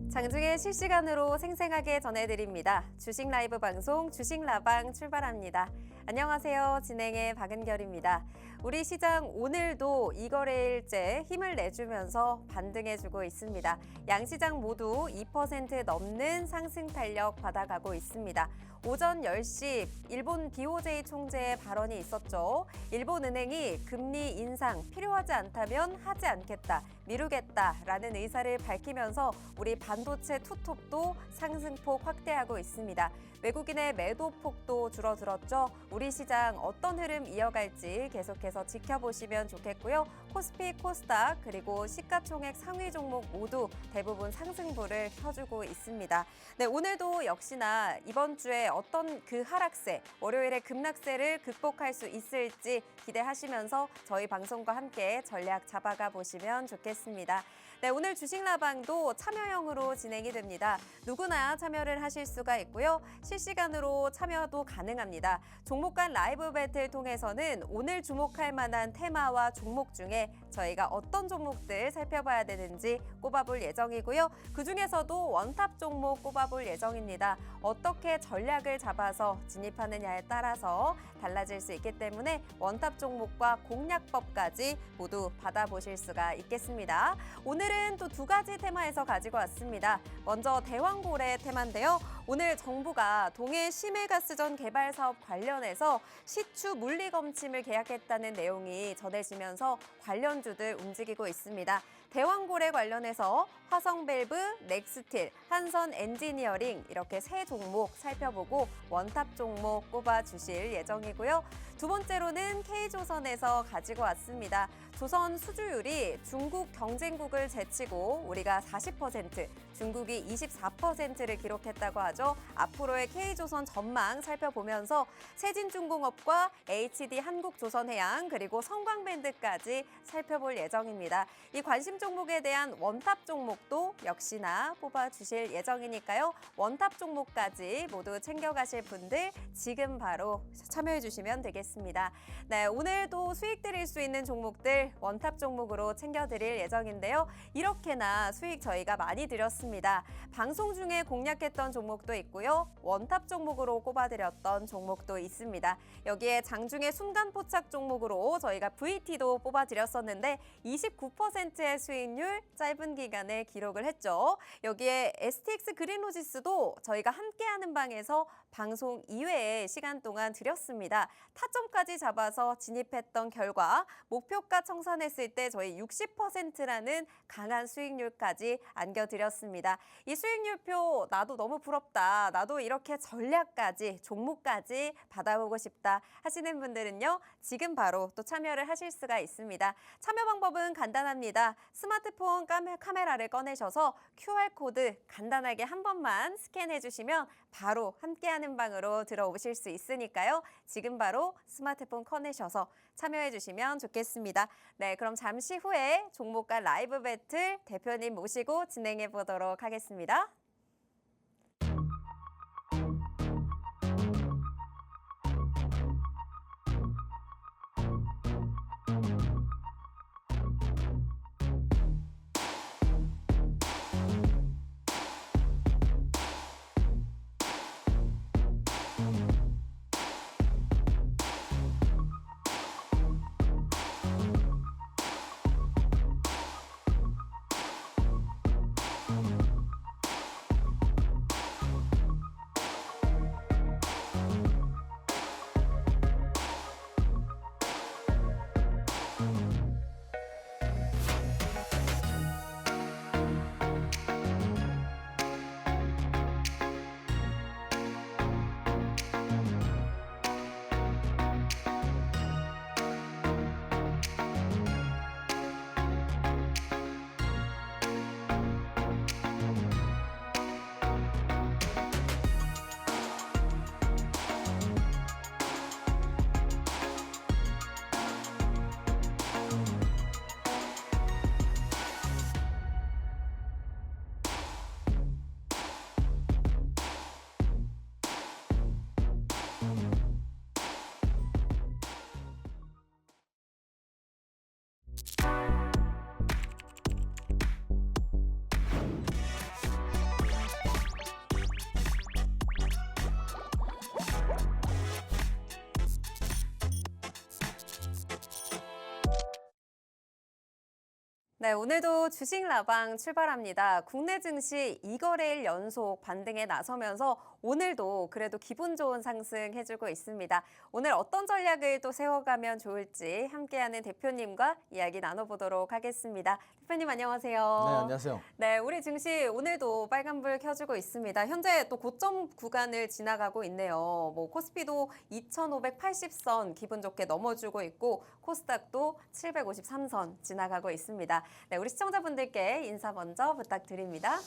장중에 실시간으로 생생하게 전해드립니다. 주식 라이브 방송 주식라방 출발합니다. 안녕하세요. 진행의 박은결입니다. 우리 시장 오늘도 이거래일째 힘을 내주면서 반등해주고 있습니다. 양시장 모두 2% 넘는 상승 탄력 받아가고 있습니다. 오전 10시 일본 BOJ 총재의 발언이 있었죠. 일본은행이 금리 인상 필요하지 않다면 하지 않겠다, 미루겠다라는 의사를 밝히면서 우리 반도체 투톱도 상승폭 확대하고 있습니다. 외국인의 매도폭도 줄어들었죠. 우리 시장 어떤 흐름 이어갈지 계속해서 지켜보시면 좋겠고요. 코스피, 코스닥 그리고 시가총액 상위 종목 모두 대부분 상승부를 펴주고 있습니다. 네, 오늘도 역시나 이번 주에 어떤 그 하락세, 월요일에 급락세를 극복할 수 있을지 기대하시면서 저희 방송과 함께 전략 잡아가 보시면 좋겠습니다. 네, 오늘 주식라방도 참여형으로 진행이 됩니다. 누구나 참여를 하실 수가 있고요. 실시간으로 참여도 가능합니다. 종목 간 라이브 배틀 통해서는 오늘 주목할 만한 테마와 종목 중에 저희가 어떤 종목들 살펴봐야 되는지 꼽아볼 예정이고요. 그중에서도 원탑 종목 꼽아볼 예정입니다. 어떻게 전략을 잡아서 진입하느냐에 따라서 달라질 수 있기 때문에 원탑 종목과 공략법까지 모두 받아보실 수가 있겠습니다. 오늘은 또 두 가지 테마에서 가지고 왔습니다. 먼저 대왕고래 테마인데요. 오늘 정부가 동해 심해가스전 개발 사업 관련해서 시추 물리검침을 계약했다는 내용이 전해지면서 관련주들 움직이고 있습니다. 대왕고래 관련해서 화성밸브, 넥스틸, 한선 엔지니어링 이렇게 세 종목 살펴보고 원탑 종목 꼽아주실 예정이고요. 두 번째로는 K조선에서 가지고 왔습니다. 조선 수주율이 중국 경쟁국을 제치고 우리가 40%, 중국이 24%를 기록했다고 하죠. 앞으로의 K조선 전망 살펴보면서 세진중공업과 HD 한국조선해양 그리고 성광밴드까지 살펴볼 예정입니다. 이 관심 종목에 대한 원탑 종목도 역시나 뽑아주실 예정이니까요. 원탑 종목까지 모두 챙겨가실 분들 지금 바로 참여해 주시면 되겠습니다. 네, 오늘도 수익 드릴 수 있는 종목들 원탑 종목으로 챙겨드릴 예정인데요. 이렇게나 수익 저희가 많이 드렸습니다. 방송 중에 공략했던 종목도 있고요. 원탑 종목으로 꼽아드렸던 종목도 있습니다. 여기에 장중에 순간포착 종목으로 저희가 VT도 뽑아드렸었는데 29%의 수익률 짧은 기간에 기록을 했죠. 여기에 STX 그린로지스도 저희가 함께하는 방에서 방송 이외에 시간 동안 드렸습니다. 타점까지 잡아서 진입했던 결과 목표가 청산했을 때 저희 60%라는 강한 수익률까지 안겨드렸습니다. 이 수익률표 나도 너무 부럽다. 나도 이렇게 전략까지 종목까지 받아보고 싶다 하시는 분들은요. 지금 바로 또 참여를 하실 수가 있습니다. 참여 방법은 간단합니다. 스마트폰 카메라를 꺼내셔서 QR코드 간단하게 한 번만 스캔해 주시면 바로 함께하는 방으로 들어오실 수 있으니까요. 지금 바로 스마트폰 꺼내셔서 참여해 주시면 좋겠습니다. 네, 그럼 잠시 후에 종목과 라이브 배틀 대표님 모시고 진행해 보도록 하겠습니다. 네, 오늘도 주식 라방 출발합니다. 국내 증시 2거래일 연속 반등에 나서면서 오늘도 그래도 기분 좋은 상승 해주고 있습니다. 오늘 어떤 전략을 또 세워가면 좋을지 함께하는 대표님과 이야기 나눠보도록 하겠습니다. 대표님 네, 안녕하세요. 안녕하세요. 네, 우리 증시 오늘도 빨간불 켜주고 있습니다. 현재 또 고점 구간을 지나가고 있네요. 뭐 코스피도 2,580선 기분 좋게 넘어주고 있고 코스닥도 753선 지나가고 있습니다. 네, 우리 시청자분들께 인사 먼저 부탁드립니다.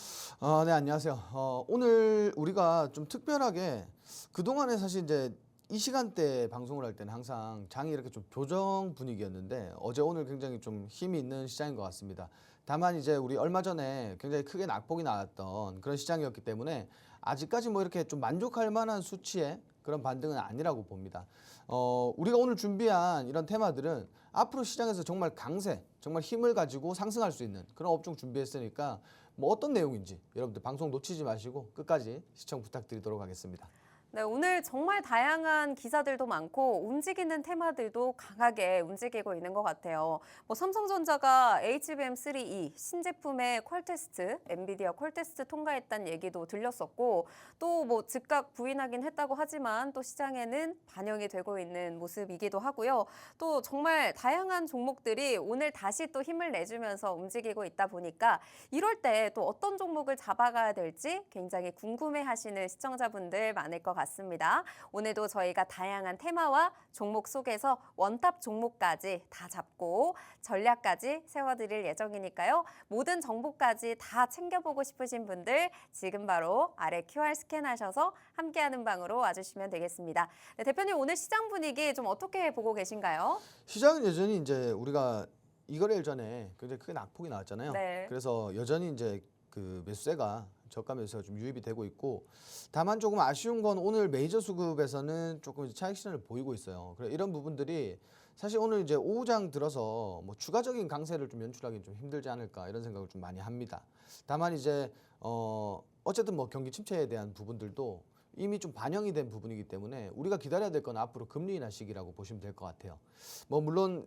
네, 안녕하세요. 오늘 우리가 좀 특별하게 그동안에 사실 이제 이 시간대 방송을 할 때는 항상 장이 이렇게 좀 교정 분위기였는데 어제 오늘 굉장히 좀 힘이 있는 시장인 것 같습니다. 다만 이제 우리 얼마 전에 굉장히 크게 낙폭이 나왔던 그런 시장이었기 때문에 아직까지 뭐 이렇게 좀 만족할 만한 수치의 그런 반등은 아니라고 봅니다. 우리가 오늘 준비한 이런 테마들은 앞으로 시장에서 정말 강세, 정말 힘을 가지고 상승할 수 있는 그런 업종 준비했으니까 뭐 어떤 내용인지 여러분들 방송 놓치지 마시고 끝까지 시청 부탁드리도록 하겠습니다. 네, 오늘 정말 다양한 기사들도 많고 움직이는 테마들도 강하게 움직이고 있는 것 같아요. 뭐 삼성전자가 HBM3E 신제품의 퀄 테스트, 엔비디아 퀄 테스트 통과했다는 얘기도 들렸었고 또 뭐 즉각 부인하긴 했다고 하지만 또 시장에는 반영이 되고 있는 모습이기도 하고요. 또 정말 다양한 종목들이 오늘 다시 또 힘을 내주면서 움직이고 있다 보니까 이럴 때 또 어떤 종목을 잡아가야 될지 굉장히 궁금해하시는 시청자분들 많을 것 같습니다. 오늘도 저희가 다양한 테마와 종목 속에서 원탑 종목까지 다 잡고 전략까지 세워드릴 예정이니까요. 모든 정보까지 다 챙겨보고 싶으신 분들 지금 바로 아래 QR 스캔하셔서 함께하는 방으로 와주시면 되겠습니다. 네, 대표님 오늘 시장 분위기 좀 어떻게 보고 계신가요? 시장은 여전히 이제 우리가 이거래일 전에 굉장히 크게 낙폭이 나왔잖아요. 네. 그래서 여전히 이제 그 매수세가 저가 매수가 좀 유입이 되고 있고 다만 조금 아쉬운 건 오늘 메이저 수급에서는 조금 이제 차익 신호를 보이고 있어요. 그래 이런 부분들이 사실 오늘 이제 오후장 들어서 뭐 추가적인 강세를 좀 연출하기는 좀 힘들지 않을까 이런 생각을 좀 많이 합니다. 다만 이제 어쨌든 뭐 경기 침체에 대한 부분들도 이미 좀 반영이 된 부분이기 때문에 우리가 기다려야 될 건 앞으로 금리 인하 시기라고 보시면 될 것 같아요. 뭐 물론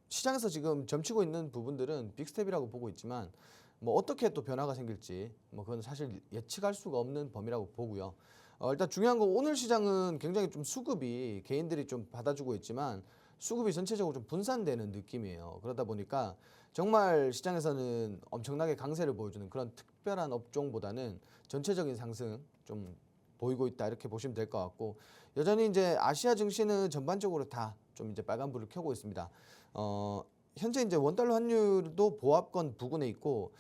시장에서 지금 점치고 있는 부분들은 빅스텝이라고 보고 있지만 뭐 어떻게 또 변화가 생길지 뭐 그건 사실 예측할 수가 없는 범위라고 보고요. 일단 중요한 건 오늘 시장은 굉장히 좀 수급이 개인들이 좀 받아주고 있지만 수급이 전체적으로 좀 분산되는 느낌이에요. 그러다 보니까 정말 시장에서는 엄청나게 강세를 보여주는 그런 특별한 업종보다는 전체적인 상승 좀 보이고 있다 이렇게 보시면 될 것 같고 여전히 이제 아시아 증시는 전반적으로 다 좀 이제 빨간불을 켜고 있습니다. 현재 이제 원달러 환율도 보합권 부근에 있고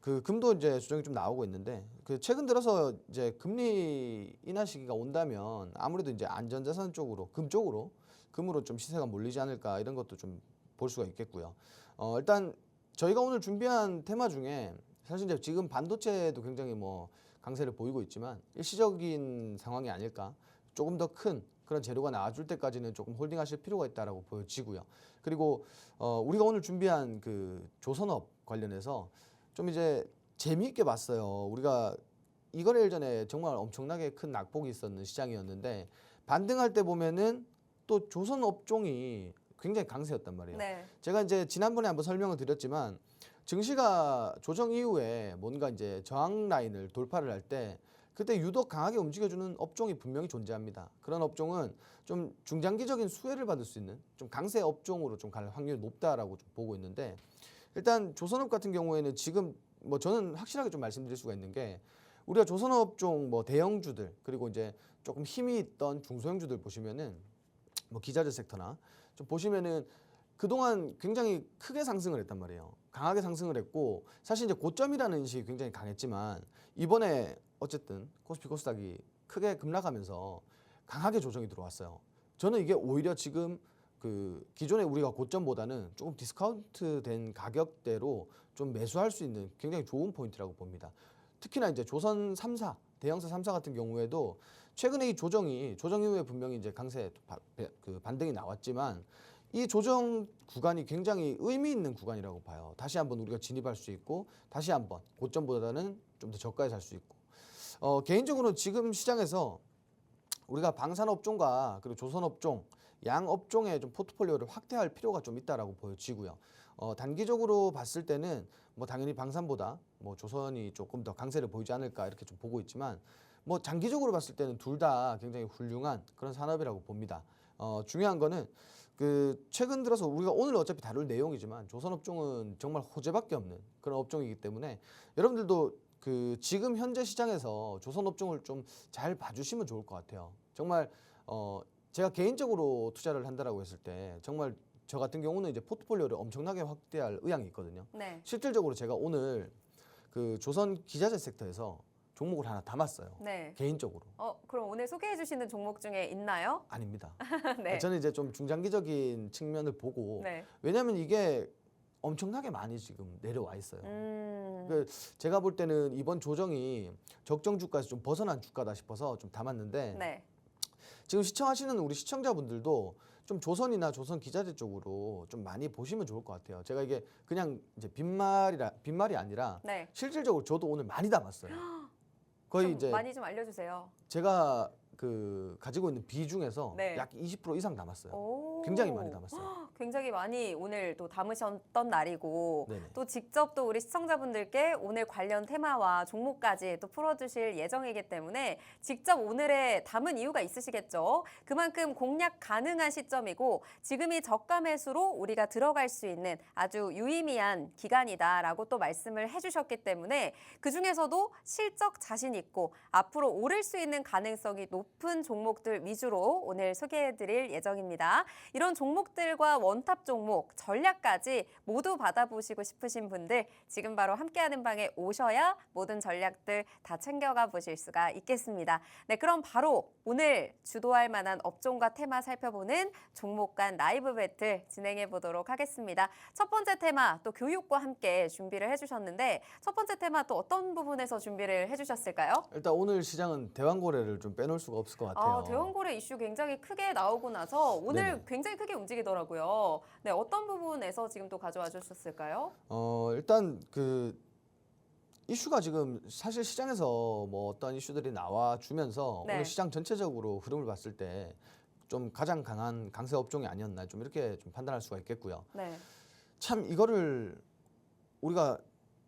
그 금도 이제 조정이 좀 나오고 있는데 그 최근 들어서 이제 금리 인하 시기가 온다면 아무래도 이제 안전자산 쪽으로 금 쪽으로 금으로 좀 시세가 몰리지 않을까 이런 것도 좀 볼 수가 있겠고요. 일단 저희가 오늘 준비한 테마 중에 사실 이제 지금 반도체도 굉장히 뭐 강세를 보이고 있지만 일시적인 상황이 아닐까 조금 더 큰 그런 재료가 나와줄 때까지는 조금 홀딩하실 필요가 있다라고 보여지고요. 그리고 우리가 오늘 준비한 그 조선업 관련해서 좀 이제 재미있게 봤어요. 우리가 이거래일 전에 정말 엄청나게 큰 낙폭이 있었는 시장이었는데 반등할 때 보면은 또 조선 업종이 굉장히 강세였단 말이에요. 네. 제가 이제 지난번에 한번 설명을 드렸지만 증시가 조정 이후에 뭔가 이제 저항 라인을 돌파를 할 때 그때 유독 강하게 움직여주는 업종이 분명히 존재합니다. 그런 업종은 좀 중장기적인 수혜를 받을 수 있는 좀 강세 업종으로 좀 갈 확률이 높다라고 좀 보고 있는데 일단 조선업 같은 경우에는 지금 뭐 저는 확실하게 좀 말씀드릴 수가 있는 게 우리가 조선업종 뭐 대형주들 그리고 이제 조금 힘이 있던 중소형주들 보시면은 뭐 기자재 섹터나 좀 보시면은 그동안 굉장히 크게 상승을 했단 말이에요. 강하게 상승을 했고 사실 이제 고점이라는 인식이 굉장히 강했지만 이번에 어쨌든 코스피 코스닥이 크게 급락하면서 강하게 조정이 들어왔어요. 저는 이게 오히려 지금 그 기존에 우리가 고점보다는 조금 디스카운트된 가격대로 좀 매수할 수 있는 굉장히 좋은 포인트라고 봅니다. 특히나 이제 조선 3사, 대형사 3사 같은 경우에도 최근에 이 조정 이후에 분명히 이제 강세 그 반등이 나왔지만 이 조정 구간이 굉장히 의미 있는 구간이라고 봐요. 다시 한번 우리가 진입할 수 있고 다시 한번 고점보다는 좀 더 저가에 살 수 있고 개인적으로 지금 시장에서 우리가 방산업종과 그리고 조선업종 양 업종의 좀 포트폴리오를 확대할 필요가 좀 있다라고 보여지고요. 단기적으로 봤을 때는 뭐 당연히 방산보다 뭐 조선이 조금 더 강세를 보이지 않을까 이렇게 좀 보고 있지만 뭐 장기적으로 봤을 때는 둘 다 굉장히 훌륭한 그런 산업이라고 봅니다. 중요한 거는 그 최근 들어서 우리가 오늘 어차피 다룰 내용이지만 조선업종은 정말 호재밖에 없는 그런 업종이기 때문에 여러분들도 그 지금 현재 시장에서 조선업종을 좀 잘 봐주시면 좋을 것 같아요. 정말 제가 개인적으로 투자를 한다라고 했을 때 정말 저 같은 경우는 이제 포트폴리오를 엄청나게 확대할 의향이 있거든요. 네. 실질적으로 제가 오늘 그 조선 기자재 섹터에서 종목을 하나 담았어요. 네. 개인적으로. 그럼 오늘 소개해 주시는 종목 중에 있나요? 아닙니다. 네. 저는 이제 좀 중장기적인 측면을 보고 네. 왜냐하면 이게 엄청나게 많이 지금 내려와 있어요. 그 제가 볼 때는 이번 조정이 적정 주가에서 좀 벗어난 주가다 싶어서 좀 담았는데 네. 지금 시청하시는 우리 시청자분들도 좀 조선이나 조선 기자재 쪽으로 좀 많이 보시면 좋을 것 같아요. 제가 이게 그냥 이제 빈말이 아니라 네. 실질적으로 저도 오늘 많이 담았어요. 거의 좀 이제 많이 좀 알려주세요. 제가 그 가지고 있는 비중에서 네. 약 20% 이상 담았어요. 오. 굉장히 많이 담았어요. 굉장히 많이 오늘 또 담으셨던 날이고 네네. 또 직접 또 우리 시청자분들께 오늘 관련 테마와 종목까지 또 풀어주실 예정이기 때문에 직접 오늘에 담은 이유가 있으시겠죠. 그만큼 공략 가능한 시점이고 지금이 저가 매수로 우리가 들어갈 수 있는 아주 유의미한 기간이다라고 또 말씀을 해주셨기 때문에 그중에서도 실적 자신 있고 앞으로 오를 수 있는 가능성이 높은 종목들 위주로 오늘 소개해드릴 예정입니다. 이런 종목들과 원탑 종목, 전략까지 모두 받아보시고 싶으신 분들 지금 바로 함께하는 방에 오셔야 모든 전략들 다 챙겨가 보실 수가 있겠습니다. 네, 그럼 바로 오늘 주도할 만한 업종과 테마 살펴보는 종목 간 라이브 배틀 진행해 보도록 하겠습니다. 첫 번째 테마 또 교육과 함께 준비를 해주셨는데 첫 번째 테마 또 어떤 부분에서 준비를 해주셨을까요? 일단 오늘 시장은 대왕거래를 좀 빼놓을 수가 없을 것 같아요. 대형거래 이슈 굉장히 크게 나오고 나서 오늘 네네. 굉장히 크게 움직이더라고요. 네, 어떤 부분에서 지금 또 가져와 주셨을까요? 일단 그 이슈가 지금 사실 시장에서 뭐 어떤 이슈들이 나와 주면서 네. 오늘 시장 전체적으로 흐름을 봤을 때 좀 가장 강한 강세 업종이 아니었나 좀 이렇게 좀 판단할 수가 있겠고요. 네. 참 이거를 우리가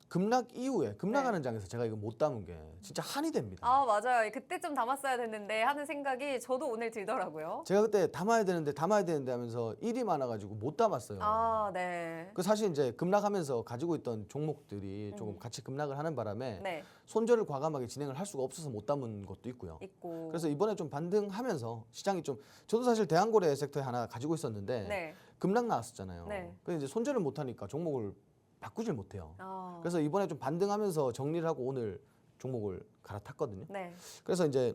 급락 이후에 급락하는 네. 장에서 제가 이거 못 담은 게 진짜 한이 됩니다. 맞아요. 그때 좀 담았어야 됐는데 하는 생각이 저도 오늘 들더라고요. 제가 그때 담아야 되는데 하면서 일이 많아가지고 못 담았어요. 네. 그 사실 이제 급락하면서 가지고 있던 종목들이 조금 같이 급락을 하는 바람에 네. 손절을 과감하게 진행을 할 수가 없어서 못 담은 것도 있고요. 있고. 그래서 이번에 좀 반등하면서 시장이 좀 저도 사실 대한거래 섹터에 하나 가지고 있었는데 네. 급락 나왔었잖아요. 네. 그래서 이제 손절을 못 하니까 종목을 바꾸질 못해요. 아. 그래서 이번에 좀 반등하면서 정리를 하고 오늘 종목을 갈아탔거든요. 네. 그래서 이제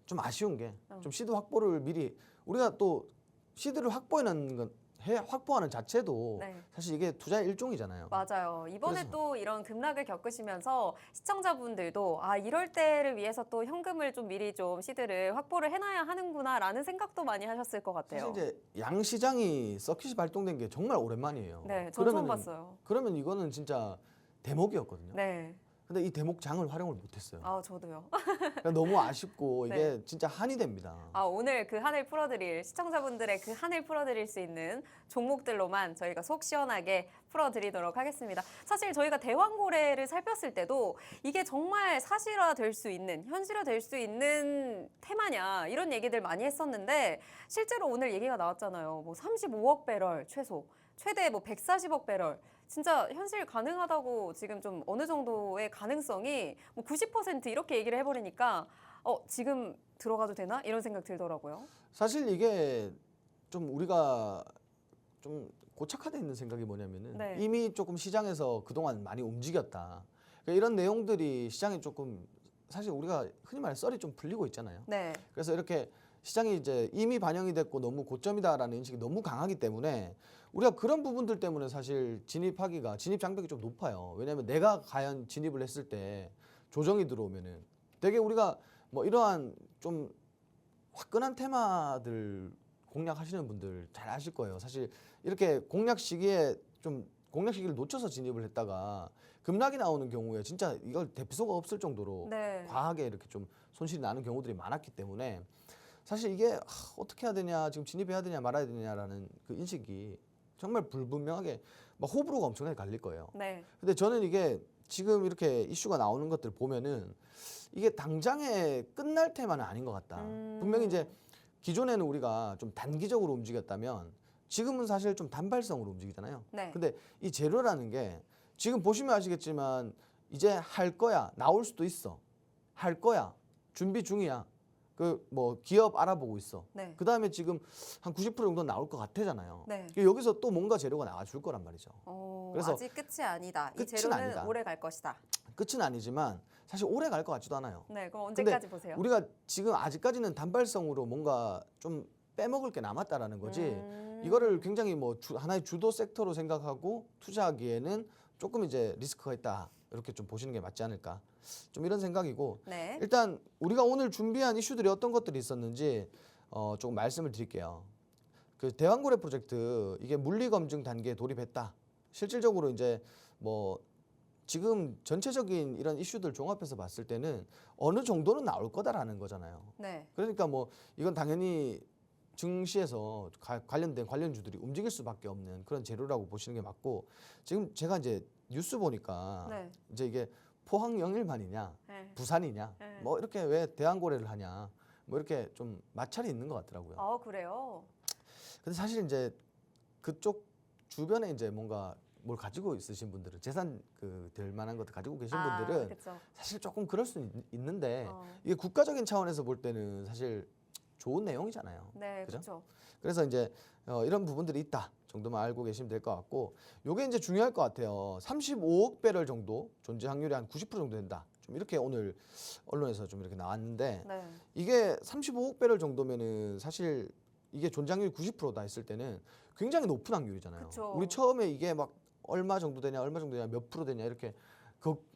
좀 아쉬운 게 좀 시드 확보를 미리 우리가 또 시드를 확보하는 자체도 네. 사실 이게 투자의 일종이잖아요. 맞아요. 이번에 그래서- 또 이런 급락을 겪으시면서 시청자분들도 이럴 때를 위해서 또 현금을 좀 미리 좀 시드를 확보를 해놔야 하는구나라는 생각도 많이 하셨을 것 같아요. 사실 이제 양시장이 서킷이 발동된 게 정말 오랜만이에요. 네, 전 처음 봤어요. 그러면 이거는 진짜 대목이었거든요. 네. 근데 이 대목장을 활용을 못했어요. 저도요. 그러니까 너무 아쉽고 이게 네. 진짜 한이 됩니다. 오늘 그 한을 풀어드릴 시청자분들의 그 한을 풀어드릴 수 있는 종목들로만 저희가 속 시원하게 풀어드리도록 하겠습니다. 사실 저희가 대왕고래를 살폈을 때도 이게 정말 사실화될 수 있는 현실화될 수 있는 테마냐 이런 얘기들 많이 했었는데 실제로 오늘 얘기가 나왔잖아요. 뭐 35억 배럴 최대 뭐 140억 배럴. 진짜 현실 가능하다고 지금 좀 어느 정도의 가능성이 뭐 90% 이렇게 얘기를 해버리니까 지금 들어가도 되나? 이런 생각 들더라고요. 사실 이게 좀 우리가 좀 고착화되어 있는 생각이 뭐냐면은 네. 이미 조금 시장에서 그동안 많이 움직였다. 그러니까 이런 내용들이 시장에 조금 사실 우리가 흔히 말해 썰이 좀 풀리고 있잖아요. 네. 그래서 이렇게 시장이 이제 이미 반영이 됐고 너무 고점이다라는 인식이 너무 강하기 때문에 우리가 그런 부분들 때문에 사실 진입 장벽이 좀 높아요. 왜냐하면 내가 과연 진입을 했을 때 조정이 들어오면은 되게 우리가 뭐 이러한 좀 화끈한 테마들 공략하시는 분들 잘 아실 거예요. 사실 이렇게 공략 시기를 놓쳐서 진입을 했다가 급락이 나오는 경우에 진짜 이걸 대피소가 없을 정도로 네. 과하게 이렇게 좀 손실이 나는 경우들이 많았기 때문에 사실 이게 어떻게 해야 되냐, 지금 진입해야 되냐 말아야 되냐라는 그 인식이 정말 불분명하게 막 호불호가 엄청나게 갈릴 거예요. 네. 근데 저는 이게 지금 이렇게 이슈가 나오는 것들 보면은 이게 당장에 끝날 테마는 아닌 것 같다. 분명히 이제 기존에는 우리가 좀 단기적으로 움직였다면 지금은 사실 좀 단발성으로 움직이잖아요. 네. 근데 이 재료라는 게 지금 보시면 아시겠지만 이제 할 거야. 나올 수도 있어. 할 거야. 준비 중이야. 그 뭐 기업 알아보고 있어. 네. 그다음에 지금 한 90% 정도 나올 것 같아잖아요. 네. 여기서 또 뭔가 재료가 나와줄 거란 말이죠. 그래서 아직 끝이 아니다. 이 끝은 재료는 아니다. 오래 갈 것이다. 끝은 아니지만 사실 오래 갈 것 같지도 않아요. 네. 그럼 언제까지 보세요? 우리가 지금 아직까지는 단발성으로 뭔가 좀 빼먹을 게 남았다라는 거지. 이거를 굉장히 뭐 하나의 주도 섹터로 생각하고 투자하기에는 조금 이제 리스크가 있다. 이렇게 좀 보시는 게 맞지 않을까. 좀 이런 생각이고. 네. 일단 우리가 오늘 준비한 이슈들이 어떤 것들이 있었는지 조금 말씀을 드릴게요. 그 대왕고래 프로젝트 이게 물리 검증 단계에 돌입했다. 실질적으로 이제 뭐 지금 전체적인 이런 이슈들 종합해서 봤을 때는 어느 정도는 나올 거다라는 거잖아요. 네. 그러니까 뭐 이건 당연히 증시에서 관련된 관련주들이 움직일 수밖에 없는 그런 재료라고 보시는 게 맞고, 지금 제가 이제 뉴스 보니까 네. 이제 이게 포항 영일만이냐 네. 부산이냐 네. 뭐 이렇게 왜 대왕고래를 하냐 뭐 이렇게 좀 마찰이 있는 것 같더라고요. 그래요? 근데 사실 이제 그쪽 주변에 이제 뭔가 뭘 가지고 있으신 분들은 재산 될 만한 것들 가지고 계신 분들은 그쵸. 사실 조금 그럴 수 있는데 어. 이게 국가적인 차원에서 볼 때는 사실 좋은 내용이잖아요. 네. 그죠? 그렇죠. 그래서 이제 이런 부분들이 있다 정도만 알고 계시면 될 것 같고, 요게 이제 중요할 것 같아요. 35억 배럴 정도 존재 확률이 한 90% 정도 된다. 좀 이렇게 오늘 언론에서 좀 이렇게 나왔는데, 네. 이게 35억 배럴 정도면은 사실 이게 존재 확률이 90%다 했을 때는 굉장히 높은 확률이잖아요. 그쵸. 우리 처음에 이게 막 얼마 정도 되냐, 몇 프로 되냐 이렇게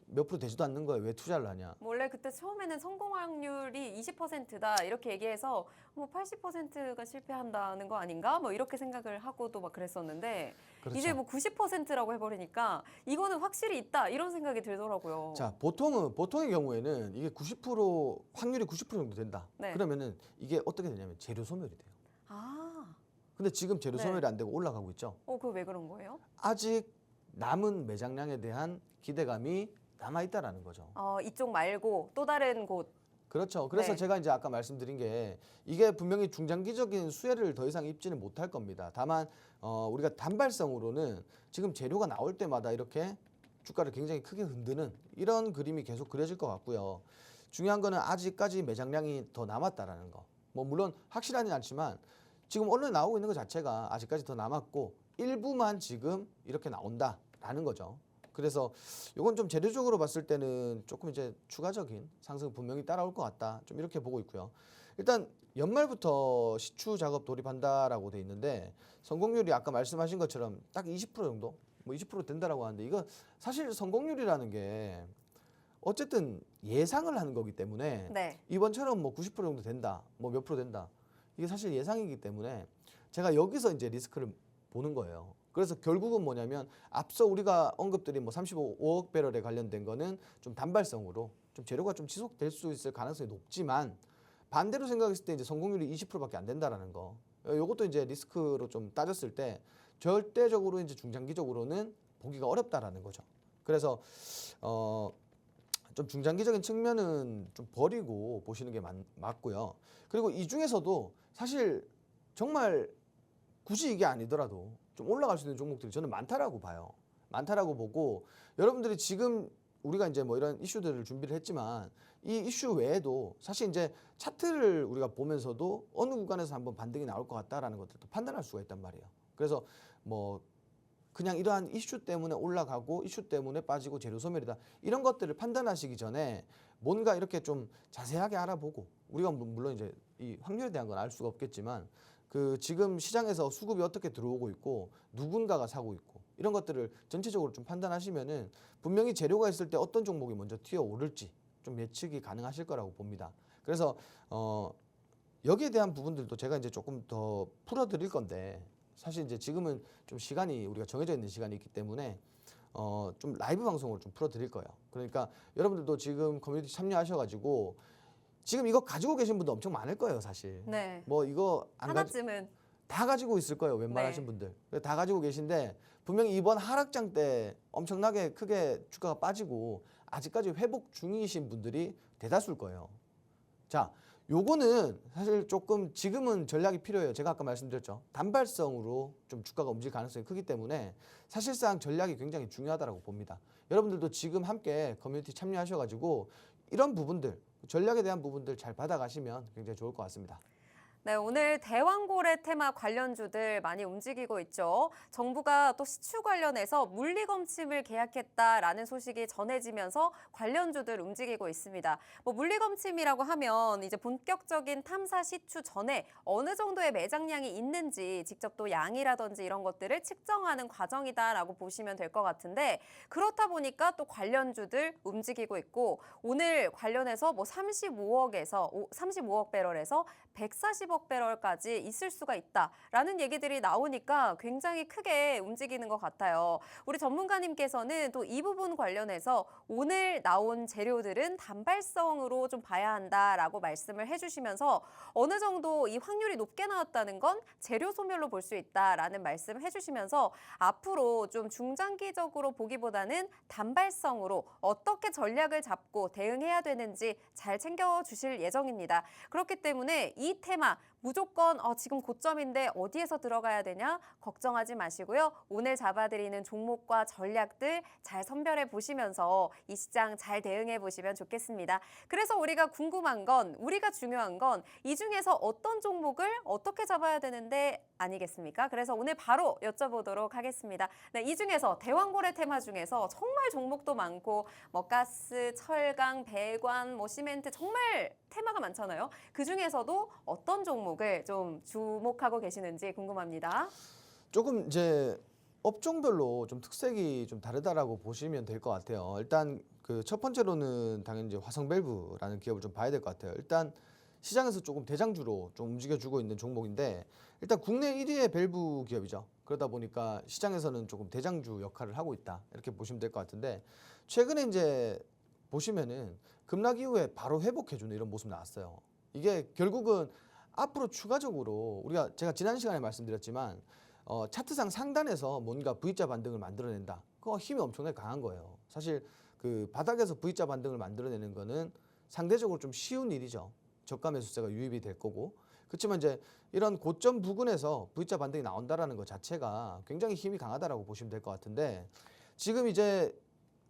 몇 프로 되지도 않는 거에 왜 투자를 하냐. 원래 그때 처음에는 성공 확률이 20%다 이렇게 얘기해서 뭐 80%가 실패한다는 거 아닌가? 뭐 이렇게 생각을 하고도 막 그랬었는데, 그렇죠. 이제 뭐 90%라고 해버리니까 이거는 확실히 있다 이런 생각이 들더라고요. 자, 보통의 경우에는 이게 90% 확률이 90% 정도 된다. 네. 그러면은 이게 어떻게 되냐면 재료 소멸이 돼요. 아, 근데 지금 재료 네. 소멸이 안 되고 올라가고 있죠. 그거 왜 그런 거예요? 아직 남은 매장량에 대한 기대감이 남아 있다라는 거죠. 이쪽 말고 또 다른 곳. 그렇죠. 그래서 네. 제가 이제 아까 말씀드린 게 이게 분명히 중장기적인 수혜를 더 이상 입지는 못할 겁니다. 다만 우리가 단발성으로는 지금 재료가 나올 때마다 이렇게 주가를 굉장히 크게 흔드는 이런 그림이 계속 그려질 것 같고요. 중요한 거는 아직까지 매장량이 더 남았다라는 거. 뭐 물론 확실하진 않지만 지금 언론에 나오고 있는 것 자체가 아직까지 더 남았고 일부만 지금 이렇게 나온다라는 거죠. 그래서 이건 좀 재료적으로 봤을 때는 조금 이제 추가적인 상승 분명히 따라올 것 같다. 좀 이렇게 보고 있고요. 일단 연말부터 시추 작업 돌입한다라고 돼 있는데 성공률이 아까 말씀하신 것처럼 딱 20% 정도, 뭐 20% 된다라고 하는데 이거 사실 성공률이라는 게 어쨌든 예상을 하는 거기 때문에 네. 이번처럼 뭐 90% 정도 된다, 뭐 몇 프로 된다. 이게 사실 예상이기 때문에 제가 여기서 이제 리스크를 보는 거예요. 그래서 결국은 뭐냐면 앞서 우리가 언급드린 뭐 35억 배럴에 관련된 거는 좀 단발성으로 좀 재료가 좀 지속될 수 있을 가능성이 높지만 반대로 생각했을 때 이제 성공률이 20%밖에 안 된다라는 거. 요것도 이제 리스크로 좀 따졌을 때 절대적으로 이제 중장기적으로는 보기가 어렵다라는 거죠. 그래서 좀 중장기적인 측면은 좀 버리고 보시는 게 맞고요. 그리고 이 중에서도 사실 정말 굳이 이게 아니더라도 좀 올라갈 수 있는 종목들이 저는 많다라고 봐요. 많다라고 보고 여러분들이 지금 우리가 이제 뭐 이런 이슈들을 준비를 했지만 이 이슈 외에도 사실 이제 차트를 우리가 보면서도 어느 구간에서 한번 반등이 나올 것 같다라는 것들도 판단할 수가 있단 말이에요. 그래서 뭐 그냥 이러한 이슈 때문에 올라가고 이슈 때문에 빠지고 재료 소멸이다 이런 것들을 판단하시기 전에 뭔가 이렇게 좀 자세하게 알아보고, 우리가 물론 이제 이 확률에 대한 건 알 수가 없겠지만 그 지금 시장에서 수급이 어떻게 들어오고 있고 누군가가 사고 있고 이런 것들을 전체적으로 좀 판단하시면은 분명히 재료가 있을 때 어떤 종목이 먼저 튀어 오를지 좀 예측이 가능하실 거라고 봅니다. 그래서 여기에 대한 부분들도 제가 이제 조금 더 풀어드릴 건데, 사실 이제 지금은 좀 시간이 우리가 정해져 있는 시간이 있기 때문에 좀 라이브 방송으로 좀 풀어드릴 거예요. 그러니까 여러분들도 지금 커뮤니티 참여하셔가지고 지금 이거 가지고 계신 분도 엄청 많을 거예요, 사실. 네. 뭐 이거 안 하나쯤은. 다 가지고 있을 거예요. 웬만하신 분들. 다 가지고 계신데 분명히 이번 하락장 때 엄청나게 크게 주가가 빠지고 아직까지 회복 중이신 분들이 대다수일 거예요. 자, 요거는 사실 조금 지금은 전략이 필요해요. 제가 아까 말씀드렸죠. 단발성으로 좀 주가가 움직일 가능성이 크기 때문에 사실상 전략이 굉장히 중요하다고 봅니다. 여러분들도 지금 함께 커뮤니티 참여하셔가지고 이런 부분들, 전략에 대한 부분들 잘 받아가시면 굉장히 좋을 것 같습니다. 네, 오늘 대왕고래 테마 관련주들 많이 움직이고 있죠. 정부가 또 시추 관련해서 물리검침을 계약했다라는 소식이 전해지면서 관련주들 움직이고 있습니다. 뭐 물리검침이라고 하면 이제 본격적인 탐사 시추 전에 어느 정도의 매장량이 있는지 직접 또 양이라든지 이런 것들을 측정하는 과정이다라고 보시면 될 것 같은데 그렇다 보니까 또 관련주들 움직이고 있고 오늘 관련해서 뭐 35억 배럴에서 140억 배럴까지 있을 수가 있다라는 얘기들이 나오니까 굉장히 크게 움직이는 것 같아요. 우리 전문가님께서는 또 이 부분 관련해서 오늘 나온 재료들은 단발성으로 좀 봐야 한다라고 말씀을 해주시면서 어느 정도 이 확률이 높게 나왔다는 건 재료 소멸로 볼 수 있다라는 말씀을 해주시면서 앞으로 좀 중장기적으로 보기보다는 단발성으로 어떻게 전략을 잡고 대응해야 되는지 잘 챙겨주실 예정입니다. 그렇기 때문에 이 테마 무조건 지금 고점인데 어디에서 들어가야 되냐 걱정하지 마시고요. 오늘 잡아드리는 종목과 전략들 잘 선별해 보시면서 이 시장 잘 대응해 보시면 좋겠습니다. 그래서 우리가 궁금한 건 우리가 중요한 건 이 중에서 어떤 종목을 어떻게 잡아야 되는데 아니겠습니까? 그래서 오늘 바로 여쭤보도록 하겠습니다. 네, 이 중에서 대왕고래 테마 중에서 정말 종목도 많고 뭐 가스, 철강, 배관, 뭐 시멘트 정말 테마가 많잖아요. 그 중에서도 어떤 종목을 좀 주목하고 계시는지 궁금합니다. 조금 이제 업종별로 좀 특색이 좀 다르다라고 보시면 될 것 같아요. 일단 그 첫 번째로는 당연히 이제 화성밸브라는 기업을 좀 봐야 될 것 같아요. 일단 시장에서 조금 대장주로 좀 움직여주고 있는 종목인데 일단 국내 1위의 밸브 기업이죠. 그러다 보니까 시장에서는 조금 대장주 역할을 하고 있다 이렇게 보시면 될 것 같은데 최근에 이제 보시면은 급락 이후에 바로 회복해주는 이런 모습 나왔어요. 이게 결국은 앞으로 추가적으로 제가 지난 시간에 말씀드렸지만 차트상 상단에서 뭔가 V자 반등을 만들어낸다. 그거 힘이 엄청나게 강한 거예요. 사실 그 바닥에서 V자 반등을 만들어내는 거는 상대적으로 좀 쉬운 일이죠. 저가 매수세가 유입이 될 거고. 그렇지만 이제 이런 고점 부근에서 V자 반등이 나온다라는 것 자체가 굉장히 힘이 강하다라고 보시면 될 것 같은데 지금 이제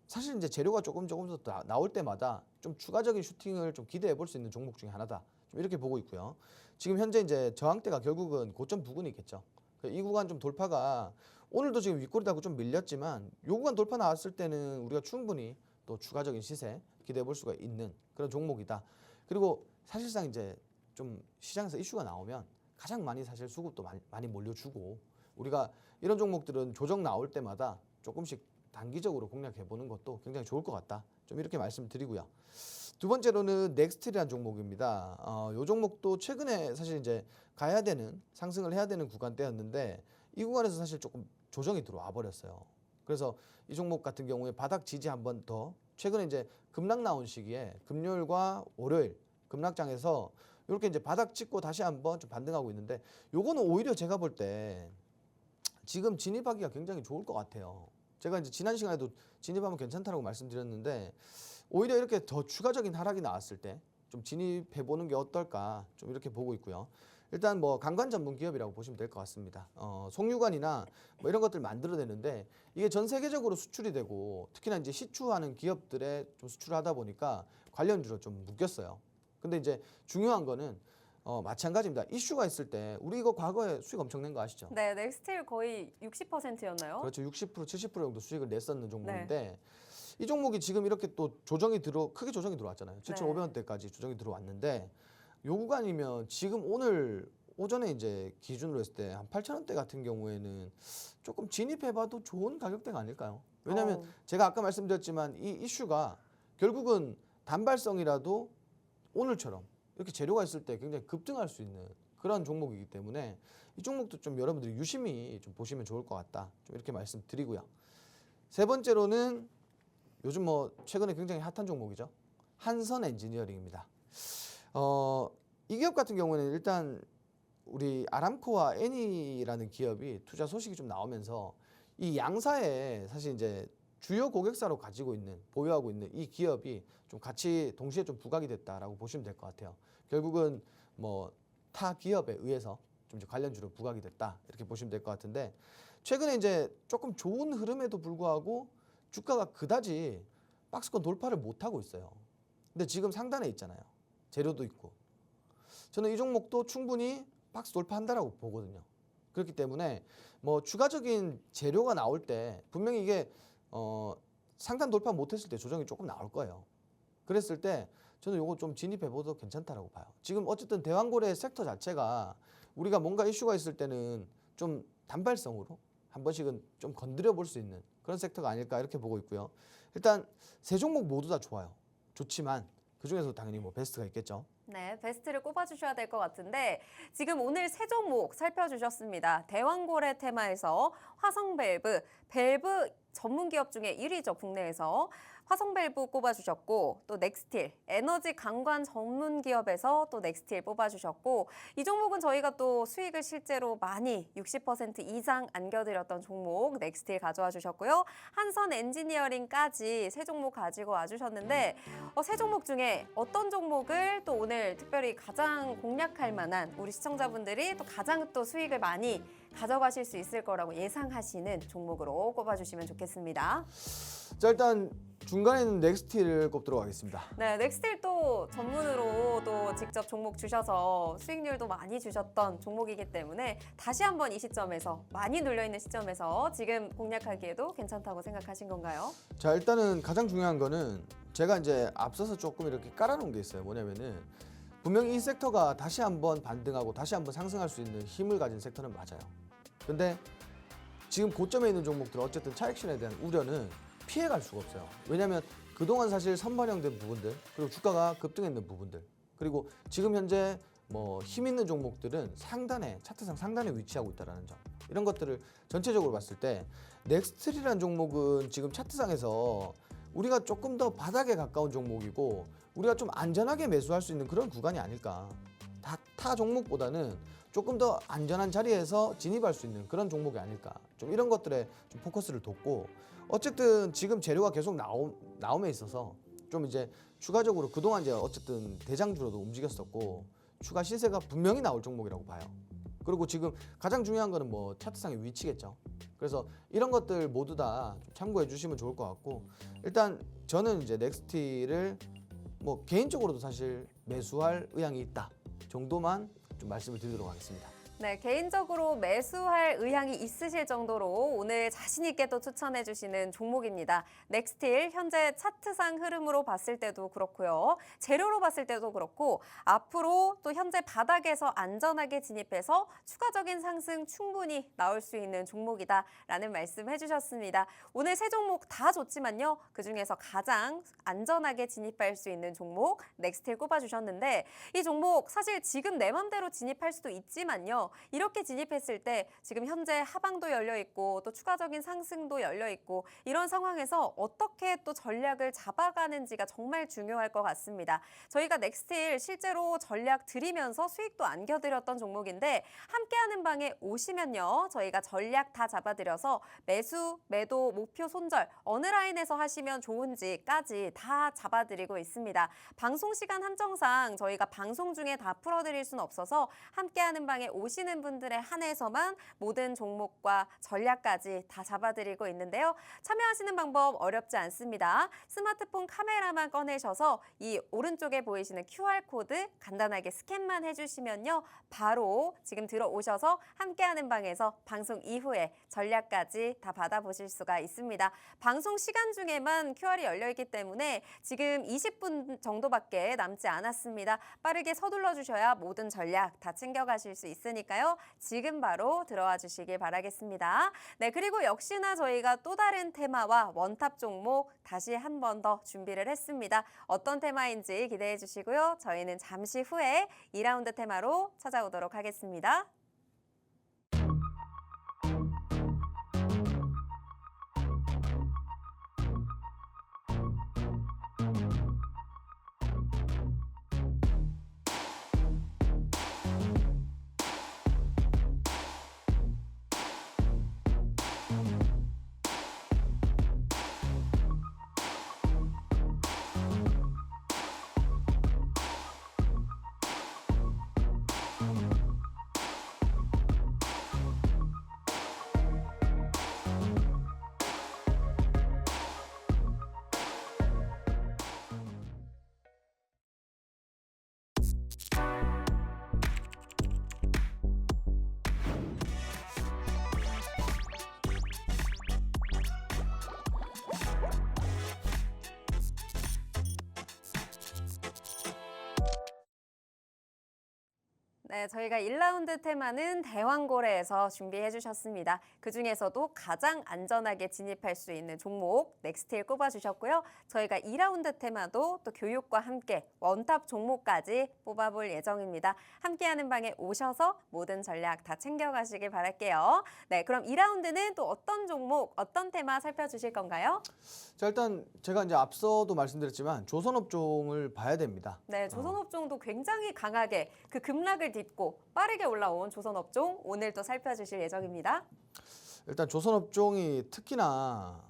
사실 이제 재료가 조금 더 나올 때마다 좀 추가적인 슈팅을 좀 기대해 볼 수 있는 종목 중에 하나다. 좀 이렇게 보고 있고요. 지금 현재 이제 저항대가 결국은 고점 부근이겠죠. 이 구간 좀 돌파가 오늘도 지금 윗꼬리다고 좀 밀렸지만 이 구간 돌파 나왔을 때는 우리가 충분히 또 추가적인 시세 기대해 볼 수가 있는 그런 종목이다. 그리고 사실상 이제 좀 시장에서 이슈가 나오면 가장 많이 사실 수급도 많이 몰려주고 우리가 이런 종목들은 조정 나올 때마다 조금씩 단기적으로 공략해보는 것도 굉장히 좋을 것 같다. 좀 이렇게 말씀드리고요. 두 번째로는 넥스트라는 종목입니다. 이 종목도 최근에 사실 이제 가야 되는 상승을 해야 되는 구간대였는데 이 구간에서 사실 조금 조정이 들어와 버렸어요. 그래서 이 종목 같은 경우에 바닥 지지 한 번 더 최근에 이제 급락 나온 시기에 금요일과 월요일 급락장에서 이렇게 이제 바닥 찍고 다시 한번 좀 반등하고 있는데 요거는 오히려 제가 볼 때 지금 진입하기가 굉장히 좋을 것 같아요. 제가 이제 지난 시간에도 진입하면 괜찮다라고 말씀드렸는데 오히려 이렇게 더 추가적인 하락이 나왔을 때 좀 진입해 보는 게 어떨까 좀 이렇게 보고 있고요. 일단 뭐 강관 전문 기업이라고 보시면 될 것 같습니다. 송유관이나 뭐 이런 것들 만들어내는데 이게 전 세계적으로 수출이 되고 특히나 이제 시추하는 기업들에 좀 수출을 하다 보니까 관련주로 좀 묶였어요. 근데 이제 중요한 거는 마찬가지입니다. 이슈가 있을 때 우리 이거 과거에 수익 엄청 낸 거 아시죠? 네, 넥스틸 거의 60%였나요? 그렇죠. 60% 70% 정도 수익을 냈었는 종목인데 이 종목이 지금 이렇게 또 크게 조정이 들어왔잖아요. 7,500원대까지 조정이 들어왔는데 요 구간이면 지금 오늘 오전에 이제 기준으로 했을 때 한 8,000원대 같은 경우에는 조금 진입해봐도 좋은 가격대가 아닐까요? 왜냐하면 제가 아까 말씀드렸지만 이 이슈가 결국은 단발성이라도 오늘처럼 이렇게 재료가 있을 때 굉장히 급등할 수 있는 그런 종목이기 때문에 이 종목도 좀 여러분들이 유심히 좀 보시면 좋을 것 같다. 좀 이렇게 말씀드리고요. 세 번째로는 요즘 뭐 최근에 굉장히 핫한 종목이죠. 한선 엔지니어링입니다. 이 기업 같은 경우는 일단 우리 아람코와 애니라는 기업이 투자 소식이 좀 나오면서 이 양사에 사실 이제 주요 고객사로 가지고 있는 보유하고 있는 이 기업이 좀 같이 동시에 좀 부각이 됐다라고 보시면 될 것 같아요. 결국은 뭐 타 기업에 의해서 좀 이제 관련주로 부각이 됐다 이렇게 보시면 될 것 같은데 최근에 이제 조금 좋은 흐름에도 불구하고 주가가 그다지 박스권 돌파를 못 하고 있어요. 근데 지금 상단에 있잖아요. 재료도 있고. 저는 이 종목도 충분히 박스 돌파한다라고 보거든요. 그렇기 때문에 뭐 추가적인 재료가 나올 때 분명히 이게 상단 돌파 못했을 때 조정이 조금 나올 거예요. 그랬을 때 저는 이거 좀 진입해봐도 괜찮다라고 봐요. 지금 어쨌든 대왕고래 섹터 자체가 우리가 뭔가 이슈가 있을 때는 좀 단발성으로 한 번씩은 좀 건드려 볼 수 있는 그런 섹터가 아닐까 이렇게 보고 있고요. 일단 세 종목 모두 다 좋아요. 좋지만 그중에서 당연히 뭐 베스트가 있겠죠. 네, 베스트를 꼽아주셔야 될 것 같은데 지금 오늘 세 종목 살펴주셨습니다. 대왕고래 테마에서 화성밸브, 밸브 전문 기업 중에 1위죠, 국내에서. 화성밸브 꼽아주셨고 또 넥스틸, 에너지 강관 전문 기업에서 또 넥스틸 뽑아주셨고 이 종목은 저희가 또 수익을 실제로 많이 60% 이상 안겨드렸던 종목 넥스틸 가져와 주셨고요. 한선 엔지니어링까지 세 종목 가지고 와주셨는데 세 종목 중에 어떤 종목을 또 오늘 특별히 가장 공략할 만한 우리 시청자분들이 또 가장 또 수익을 많이 가져가실 수 있을 거라고 예상하시는 종목으로 꼽아주시면 좋겠습니다. 자 일단 중간에는 넥스틸을 꼽도록 하겠습니다. 네, 넥스틸 또 전문으로 또 직접 종목 주셔서 수익률도 많이 주셨던 종목이기 때문에 다시 한번 이 시점에서 많이 눌려있는 시점에서 지금 공략하기에도 괜찮다고 생각하신 건가요? 자 일단은 가장 중요한 거는 제가 이제 앞서서 조금 이렇게 깔아놓은 게 있어요. 뭐냐면은 분명히 이 섹터가 다시 한번 반등하고 다시 한번 상승할 수 있는 힘을 가진 섹터는 맞아요. 근데 지금 고점에 있는 종목들 어쨌든 차익실현에 대한 우려는 피해갈 수가 없어요. 왜냐하면 그동안 사실 선반영된 부분들 그리고 주가가 급등했는 부분들 그리고 지금 현재 뭐 힘 있는 종목들은 상단에 차트상 상단에 위치하고 있다는 점 이런 것들을 전체적으로 봤을 때 넥스트리라는 종목은 지금 차트상에서 우리가 조금 더 바닥에 가까운 종목이고 우리가 좀 안전하게 매수할 수 있는 그런 구간이 아닐까. 타 종목보다는 조금 더 안전한 자리에서 진입할 수 있는 그런 종목이 아닐까. 좀 이런 것들에 좀 포커스를 뒀고 어쨌든 지금 재료가 계속 나옴에 있어서 좀 이제 추가적으로 그동안 이제 어쨌든 대장주로도 움직였었고 추가 시세가 분명히 나올 종목이라고 봐요. 그리고 지금 가장 중요한 거는 뭐 차트상의 위치겠죠. 그래서 이런 것들 모두 다 좀 참고해 주시면 좋을 것 같고 일단 저는 이제 넥스티를 뭐 개인적으로도 사실 매수할 의향이 있다 정도만 좀 말씀을 드리도록 하겠습니다. 네, 개인적으로 매수할 의향이 있으실 정도로 오늘 자신 있게 또 추천해 주시는 종목입니다. 넥스틸 현재 차트상 흐름으로 봤을 때도 그렇고요. 재료로 봤을 때도 그렇고 앞으로 또 현재 바닥에서 안전하게 진입해서 추가적인 상승 충분히 나올 수 있는 종목이다라는 말씀 해주셨습니다. 오늘 세 종목 다 좋지만요. 그중에서 가장 안전하게 진입할 수 있는 종목 넥스틸 꼽아주셨는데 이 종목 사실 지금 내 맘대로 진입할 수도 있지만요. 이렇게 진입했을 때 지금 현재 하방도 열려 있고 또 추가적인 상승도 열려 있고 이런 상황에서 어떻게 또 전략을 잡아가는지가 정말 중요할 것 같습니다. 저희가 넥스틸 실제로 전략 드리면서 수익도 안겨드렸던 종목인데 함께하는 방에 오시면요. 저희가 전략 다 잡아드려서 매수, 매도, 목표 손절 어느 라인에서 하시면 좋은지까지 다 잡아드리고 있습니다. 방송 시간 한정상 저희가 방송 중에 다 풀어드릴 수는 없어서 함께하는 방에 오시는 분들에 한해서만 모든 종목과 전략까지 다 잡아드리고 있는데요. 참여하시는 방법 어렵지 않습니다. 스마트폰 카메라만 꺼내셔서 이 오른쪽에 보이시는 QR코드 간단하게 스캔만 해주시면요. 바로 지금 들어오셔서 함께하는 방에서 방송 이후에 전략까지 다 받아보실 수가 있습니다. 방송 시간 중에만 QR이 열려있기 때문에 지금 20분 정도밖에 남지 않았습니다. 빠르게 서둘러 주셔야 모든 전략 다 챙겨가실 수 있으니까요. 지금 바로 들어와 주시길 바라겠습니다. 네, 그리고 역시나 저희가 또 다른 테마와 원탑 종목 다시 한 번 더 준비를 했습니다. 어떤 테마인지 기대해 주시고요. 저희는 잠시 후에 2라운드 테마로 찾아오도록 하겠습니다. 네, 저희가 1라운드 테마는 대왕고래에서 준비해 주셨습니다. 그중에서도 가장 안전하게 진입할 수 있는 종목 넥스틸 꼽아주셨고요. 저희가 2라운드 테마도 또 교육과 함께 원탑 종목까지 뽑아볼 예정입니다. 함께하는 방에 오셔서 모든 전략 다 챙겨가시길 바랄게요. 네, 그럼 2라운드는 또 어떤 종목, 어떤 테마 살펴주실 건가요? 자, 일단 제가 이제 앞서도 말씀드렸지만 조선업종을 봐야 됩니다. 네, 조선업종도 굉장히 강하게 그 급락을 딛고 빠르게 올라온 조선업종 오늘 또 살펴주실 예정입니다. 일단 조선업종이 특히나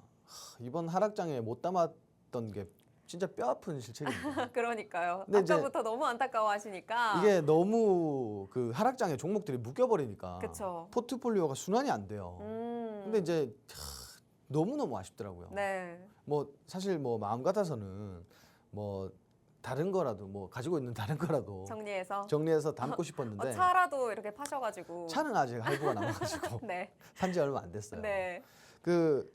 이번 하락장에 못 담았던 게 진짜 뼈아픈 실책입니다. 그러니까요. 근데 이제 아까부터 너무 안타까워하시니까. 이게 너무 그 하락장에 종목들이 묶여버리니까 그쵸. 포트폴리오가 순환이 안 돼요. 근데 이제 너무너무 아쉽더라고요. 네. 뭐 사실 뭐 마음 같아서는 뭐 다른 거라도 뭐 가지고 있는 다른 거라도 정리해서 담고 싶었는데 차라도 이렇게 파셔가지고. 차는 아직 할부가 남아가지고 네. 산지 얼마 안 됐어요. 네. 그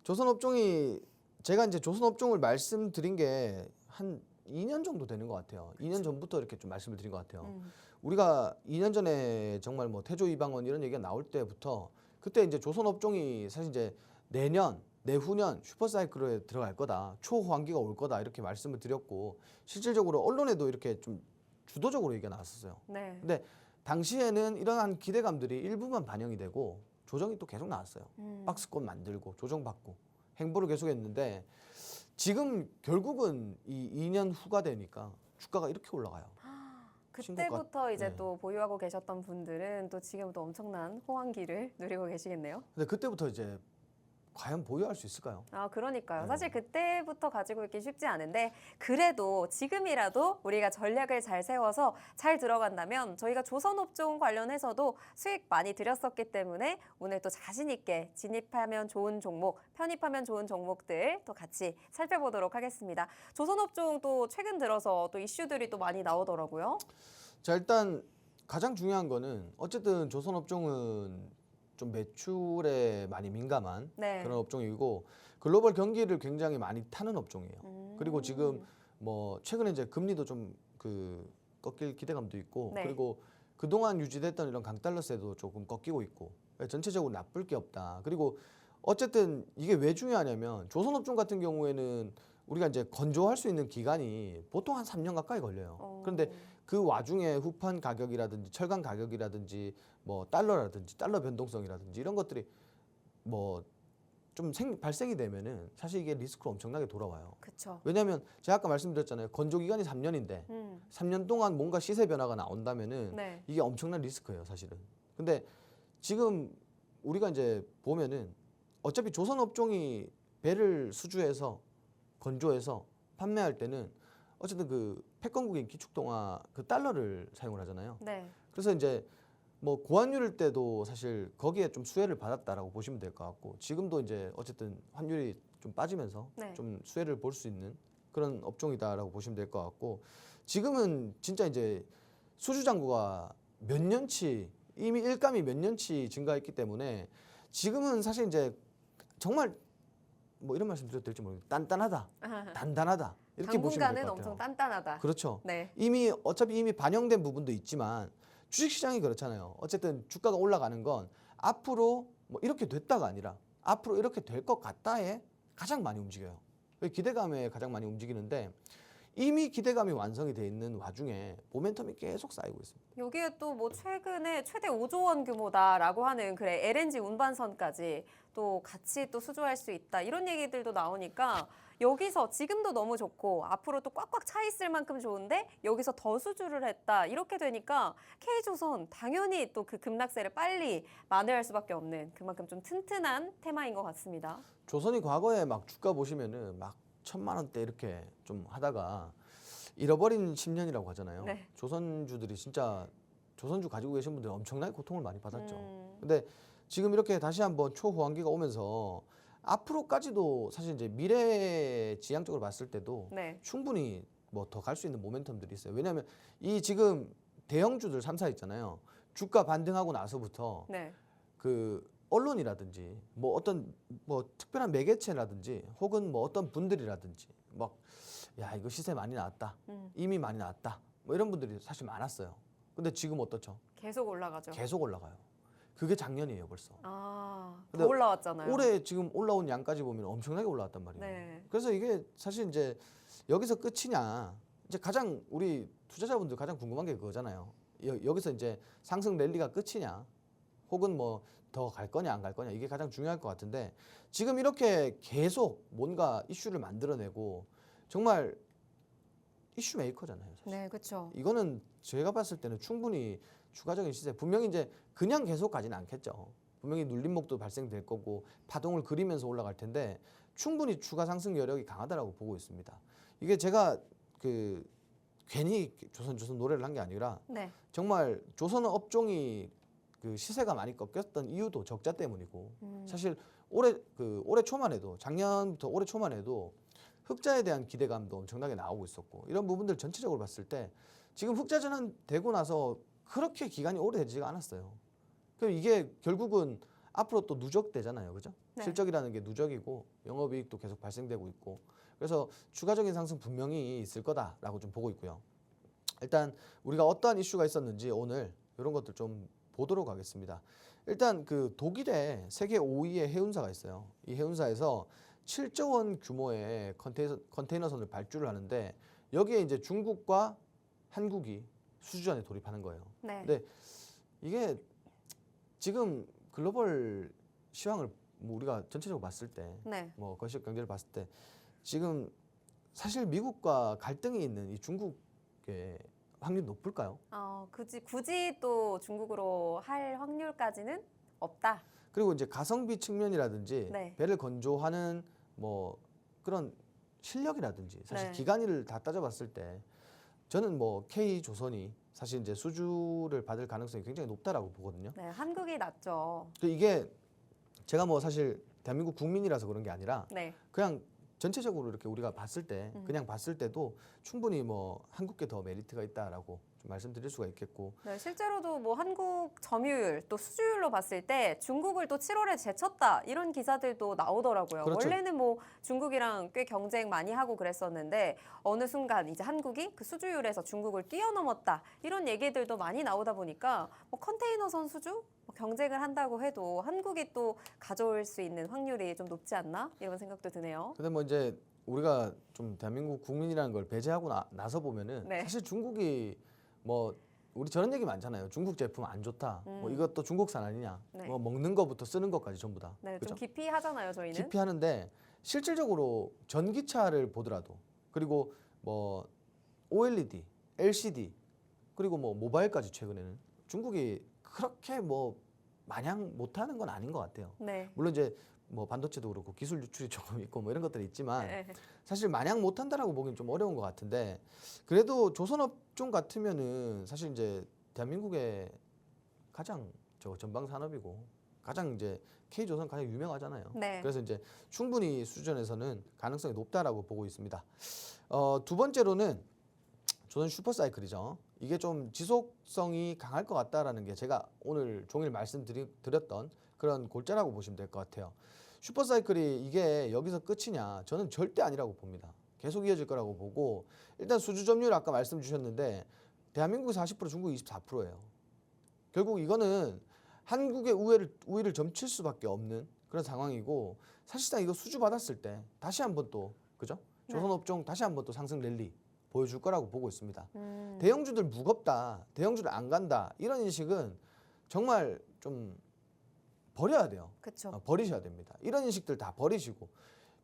조선업종이 제가 이제 조선업종을 말씀드린 게 한 2년 정도 되는 것 같아요. 2년 전부터 이렇게 좀 말씀을 드린 것 같아요. 우리가 2년 전에 정말 뭐 태조 이방원 이런 얘기가 나올 때부터 그때 이제 조선업종이 사실 이제 내후년 슈퍼사이클에 들어갈 거다. 초호황기가 올 거다. 이렇게 말씀을 드렸고 실질적으로 언론에도 이렇게 좀 주도적으로 얘기가 나왔었어요. 네. 근데 당시에는 이러한 기대감들이 일부만 반영이 되고 조정이 또 계속 나왔어요. 박스권 만들고 조정받고 행보를 계속했는데 지금 결국은 이 2년 후가 되니까 주가가 이렇게 올라가요. 그때부터 이제 네. 또 보유하고 계셨던 분들은 또 지금도 엄청난 호황기를 누리고 계시겠네요. 근데 그때부터 이제 과연 보유할 수 있을까요? 아, 그러니까요. 네. 사실 그때부터 가지고 있기 쉽지 않은데 그래도 지금이라도 우리가 전략을 잘 세워서 잘 들어간다면 저희가 조선업종 관련해서도 수익 많이 드렸었기 때문에 오늘 또 자신 있게 진입하면 좋은 종목, 편입하면 좋은 종목들 또 같이 살펴보도록 하겠습니다. 조선업종 또 최근 들어서 또 이슈들이 또 많이 나오더라고요. 자, 일단 가장 중요한 거는 어쨌든 조선업종은 좀 매출에 많이 민감한 네. 그런 업종이고 글로벌 경기를 굉장히 많이 타는 업종이에요. 그리고 지금 뭐 최근에 이제 금리도 좀 그 꺾일 기대감도 있고 네. 그리고 그동안 유지됐던 이런 강달러세도 조금 꺾이고 있고 전체적으로 나쁠 게 없다. 그리고 어쨌든 이게 왜 중요하냐면 조선업종 같은 경우에는 우리가 이제 건조할 수 있는 기간이 보통 한 3년 가까이 걸려요. 그런데 그 와중에 후판 가격이라든지 철강 가격이라든지 뭐 달러라든지 달러 변동성이라든지 이런 것들이 뭐 좀 발생이 되면은 사실 이게 리스크로 엄청나게 돌아와요. 그렇죠. 왜냐하면 제가 아까 말씀드렸잖아요. 건조 기간이 3년인데 3년 동안 뭔가 시세 변화가 나온다면은 네. 이게 엄청난 리스크예요, 사실은. 근데 지금 우리가 이제 보면은 어차피 조선업종이 배를 수주해서 건조해서 판매할 때는 어쨌든 그 패권국인 기축통화 그 달러를 사용을 하잖아요. 네. 그래서 이제 뭐 고환율일 때도 사실 거기에 좀 수혜를 받았다라고 보시면 될 것 같고 지금도 이제 어쨌든 환율이 좀 빠지면서 네. 좀 수혜를 볼 수 있는 그런 업종이다라고 보시면 될 것 같고 지금은 진짜 이제 수주 잔고가 몇 년치 이미 일감이 몇 년치 증가했기 때문에 지금은 사실 이제 정말 뭐 이런 말씀 드려도 될지 모르겠는데 단단하다 이렇게 보시면 될 당분간은 것 엄청 같아요. 단단하다. 그렇죠. 네. 어차피 이미 반영된 부분도 있지만 주식시장이 그렇잖아요. 어쨌든 주가가 올라가는 건 앞으로 뭐 이렇게 됐다가 아니라 앞으로 이렇게 될 것 같다에 가장 많이 움직여요. 기대감에 가장 많이 움직이는데 이미 기대감이 완성이 돼 있는 와중에 모멘텀이 계속 쌓이고 있습니다. 여기에 또 뭐 최근에 최대 5조 원 규모다라고 하는 그래 LNG 운반선까지 또 같이 또 수주할 수 있다 이런 얘기들도 나오니까 여기서 지금도 너무 좋고 앞으로 또 꽉꽉 차 있을 만큼 좋은데 여기서 더 수주를 했다 이렇게 되니까 K조선 당연히 또 그 급락세를 빨리 만회할 수밖에 없는 그만큼 좀 튼튼한 테마인 것 같습니다. 조선이 과거에 막 주가 보시면은 막 1,000만 원대 이렇게 좀 하다가 잃어버린 10년이라고 하잖아요. 네. 조선주들이 진짜 조선주 가지고 계신 분들이 엄청나게 고통을 많이 받았죠. 근데 지금 이렇게 다시 한번 초호황기가 오면서 앞으로까지도 사실 이제 미래 지향적으로 봤을 때도 네. 충분히 뭐 더 갈 수 있는 모멘텀들이 있어요. 왜냐하면 이 지금 대형주들 3사 있잖아요. 주가 반등하고 나서부터 네. 그 언론이라든지 뭐 어떤 뭐 특별한 매개체라든지 혹은 뭐 어떤 분들이라든지 막 야 이거 시세 많이 나왔다 이미 많이 나왔다 뭐 이런 분들이 사실 많았어요. 근데 지금 어떻죠? 계속 올라가죠. 계속 올라가요. 그게 작년이에요, 벌써. 아, 근데 더 올라왔잖아요. 올해 지금 올라온 양까지 보면 엄청나게 올라왔단 말이에요. 네. 그래서 이게 사실 이제 여기서 끝이냐, 이제 가장 우리 투자자분들 가장 궁금한 게 그거잖아요. 여기서 이제 상승 랠리가 끝이냐, 혹은 뭐 더 갈 거냐 안 갈 거냐, 이게 가장 중요할 것 같은데, 지금 이렇게 계속 뭔가 이슈를 만들어내고 정말 이슈 메이커잖아요, 사실. 네, 그렇죠. 이거는 제가 봤을 때는 충분히 추가적인 시세, 분명히 이제 그냥 계속 가지는 않겠죠. 분명히 눌림목도 발생될 거고 파동을 그리면서 올라갈 텐데 충분히 추가 상승 여력이 강하다라고 보고 있습니다. 이게 제가 그 괜히 조선 노래를 한 게 아니라 네. 정말 조선 업종이 그 시세가 많이 꺾였던 이유도 적자 때문이고, 사실 올해 초만 해도, 작년부터 올해 초만 해도 흑자에 대한 기대감도 엄청나게 나오고 있었고, 이런 부분들 전체적으로 봤을 때 지금 흑자 전환 되고 나서 그렇게 기간이 오래되지가 않았어요. 그럼 이게 결국은 앞으로 또 누적되잖아요, 그죠? 네. 실적이라는 게 누적이고 영업이익도 계속 발생되고 있고, 그래서 추가적인 상승 분명히 있을 거다라고 좀 보고 있고요. 일단 우리가 어떠한 이슈가 있었는지 오늘 이런 것들 좀 보도록 하겠습니다. 일단 그 독일에 세계 5위의 해운사가 있어요. 이 해운사에서 7조 원 규모의 컨테이너선을 발주를 하는데, 여기에 이제 중국과 한국이 수주전에 돌입하는 거예요. 네. 근데 이게 지금 글로벌 시황을 뭐 우리가 전체적으로 봤을 때, 네. 뭐 거시적 경제를 봤을 때 지금 사실 미국과 갈등이 있는 이 중국의 확률이 높을까요? 굳이 또 중국으로 할 확률까지는 없다. 그리고 이제 가성비 측면이라든지 네. 배를 건조하는 뭐 그런 실력이라든지 사실 네. 기간을 다 따져봤을 때 저는 뭐 K조선이 사실 이제 수주를 받을 가능성이 굉장히 높다라고 보거든요. 네, 한국이 낫죠. 이게 제가 뭐 사실 대한민국 국민이라서 그런 게 아니라 네. 그냥 전체적으로 이렇게 우리가 봤을 때, 그냥 봤을 때도 충분히 뭐 한국께 더 메리트가 있다라고 좀 말씀드릴 수가 있겠고, 네, 실제로도 뭐 한국 점유율 또 수주율로 봤을 때 중국을 또 7월에 제쳤다 이런 기사들도 나오더라고요. 그렇죠. 원래는 뭐 중국이랑 꽤 경쟁 많이 하고 그랬었는데 어느 순간 이제 한국이 그 수주율에서 중국을 뛰어넘었다 이런 얘기들도 많이 나오다 보니까 뭐 컨테이너선 수주 뭐 경쟁을 한다고 해도 한국이 또 가져올 수 있는 확률이 좀 높지 않나 이런 생각도 드네요. 근데 뭐 이제 우리가 좀 대한민국 국민이라는 걸 배제하고 나서 보면은 네. 사실 중국이 뭐 우리 저런 얘기 많잖아요. 중국 제품 안 좋다. 뭐 이것도 중국산 아니냐. 네. 뭐 먹는 거부터 쓰는 것까지 전부 다. 네, 그죠? 좀 깊이 하잖아요, 저희는. 깊이 하는데 실질적으로 전기차를 보더라도, 그리고 뭐 OLED, LCD, 그리고 뭐 모바일까지 최근에는 중국이 그렇게 뭐 마냥 못하는 건 아닌 것 같아요. 네. 물론 이제 뭐 반도체도 그렇고 기술 유출이 조금 있고 뭐 이런 것들이 있지만 네. 사실 마냥 못한다라고 보기는 좀 어려운 것 같은데, 그래도 조선업종 같으면은 사실 이제 대한민국의 가장 전방 산업이고 가장 이제 K조선 가장 유명하잖아요. 네. 그래서 이제 충분히 수준에서는 가능성이 높다라고 보고 있습니다. 두 번째로는 조선 슈퍼사이클이죠. 이게 좀 지속성이 강할 것 같다라는 게 제가 오늘 종일 말씀드렸던 그런 골자라고 보시면 될 것 같아요. 슈퍼사이클이 이게 여기서 끝이냐? 저는 절대 아니라고 봅니다. 계속 이어질 거라고 보고, 일단 수주 점유율 아까 말씀 주셨는데 대한민국이 40%, 중국이 24%예요. 결국 이거는 한국의 우위를 점칠 수밖에 없는 그런 상황이고, 사실상 이거 수주 받았을 때 다시 한번 또 그죠? 조선업종 다시 한번 또 상승 랠리 보여줄 거라고 보고 있습니다. 대형주들 무겁다, 대형주들 안 간다, 이런 인식은 정말 좀 버려야 돼요. 그렇죠. 버리셔야 됩니다. 이런 인식들 다 버리시고,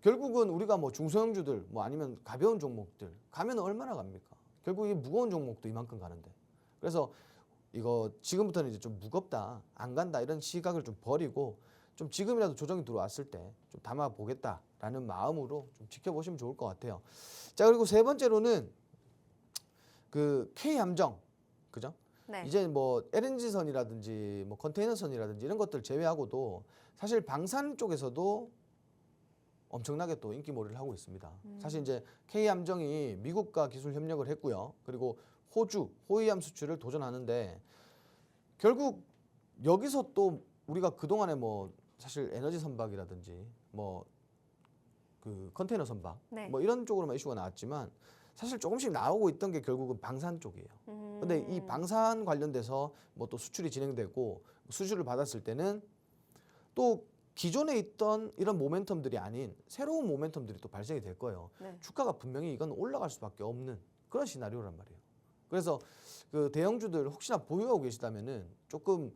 결국은 우리가 뭐 중소형주들 뭐 아니면 가벼운 종목들 가면 얼마나 갑니까? 결국 이 무거운 종목도 이만큼 가는데, 그래서 이거 지금부터는 이제 좀 무겁다, 안 간다, 이런 시각을 좀 버리고 좀 지금이라도 조정이 들어왔을 때 좀 담아 보겠다라는 마음으로 좀 지켜보시면 좋을 것 같아요. 자, 그리고 세 번째로는 그 K함정, 그죠? 네. 이제 뭐 LNG선이라든지 뭐 컨테이너선이라든지 이런 것들 제외하고도 사실 방산 쪽에서도 엄청나게 또 인기몰이를 하고 있습니다. 사실 이제 K함정이 미국과 기술 협력을 했고요. 그리고 호위함 수출을 도전하는데, 결국 여기서 또 우리가 그동안에 뭐 사실 에너지 선박이라든지 뭐 그 컨테이너 선박 네. 뭐 이런 쪽으로만 이슈가 나왔지만, 사실 조금씩 나오고 있던 게 결국은 방산 쪽이에요. 근데 이 방산 관련돼서 뭐 또 수출이 진행되고 수주를 받았을 때는 또 기존에 있던 이런 모멘텀들이 아닌 새로운 모멘텀들이 또 발생이 될 거예요. 네. 주가가 분명히 이건 올라갈 수밖에 없는 그런 시나리오란 말이에요. 그래서 그 대형주들 혹시나 보유하고 계시다면은 조금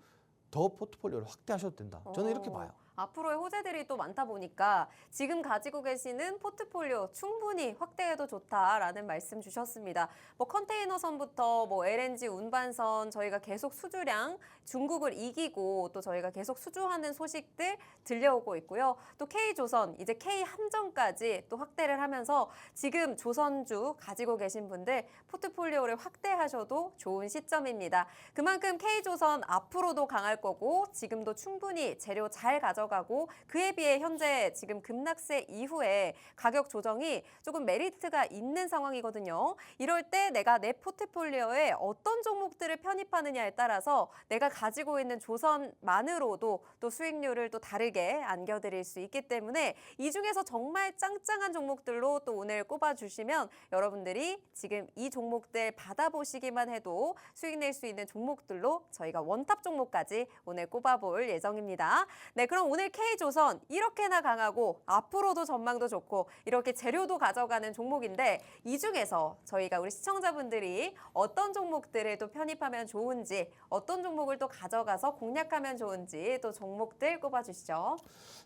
더 포트폴리오를 확대하셔도 된다. 저는 이렇게 봐요. 앞으로의 호재들이 또 많다 보니까 지금 가지고 계시는 포트폴리오 충분히 확대해도 좋다라는 말씀 주셨습니다. 뭐 컨테이너선부터 뭐 LNG 운반선 저희가 계속 수주량 중국을 이기고 또 저희가 계속 수주하는 소식들 들려오고 있고요. 또 K조선 이제 K함정까지 또 확대를 하면서 지금 조선주 가지고 계신 분들 포트폴리오를 확대하셔도 좋은 시점입니다. 그만큼 K조선 앞으로도 강할 거고 지금도 충분히 재료 잘 가져가고 그에 비해 현재 지금 급락세 이후에 가격 조정이 조금 메리트가 있는 상황이거든요. 이럴 때 내가 내 포트폴리오에 어떤 종목들을 편입하느냐에 따라서 내가 가지고 있는 조선만으로도 또 수익률을 또 다르게 안겨드릴 수 있기 때문에 이 중에서 정말 짱짱한 종목들로 또 오늘 꼽아주시면 여러분들이 지금 이 종목들 받아보시기만 해도 수익 낼 수 있는 종목들로 저희가 원탑 종목까지 오늘 꼽아볼 예정입니다. 네, 그럼 오늘 K조선 이렇게나 강하고 앞으로도 전망도 좋고 이렇게 재료도 가져가는 종목인데 이 중에서 저희가 우리 시청자분들이 어떤 종목들을 또 편입하면 좋은지 어떤 종목을 또 가져가서 공략하면 좋은지 또 종목들 꼽아주시죠.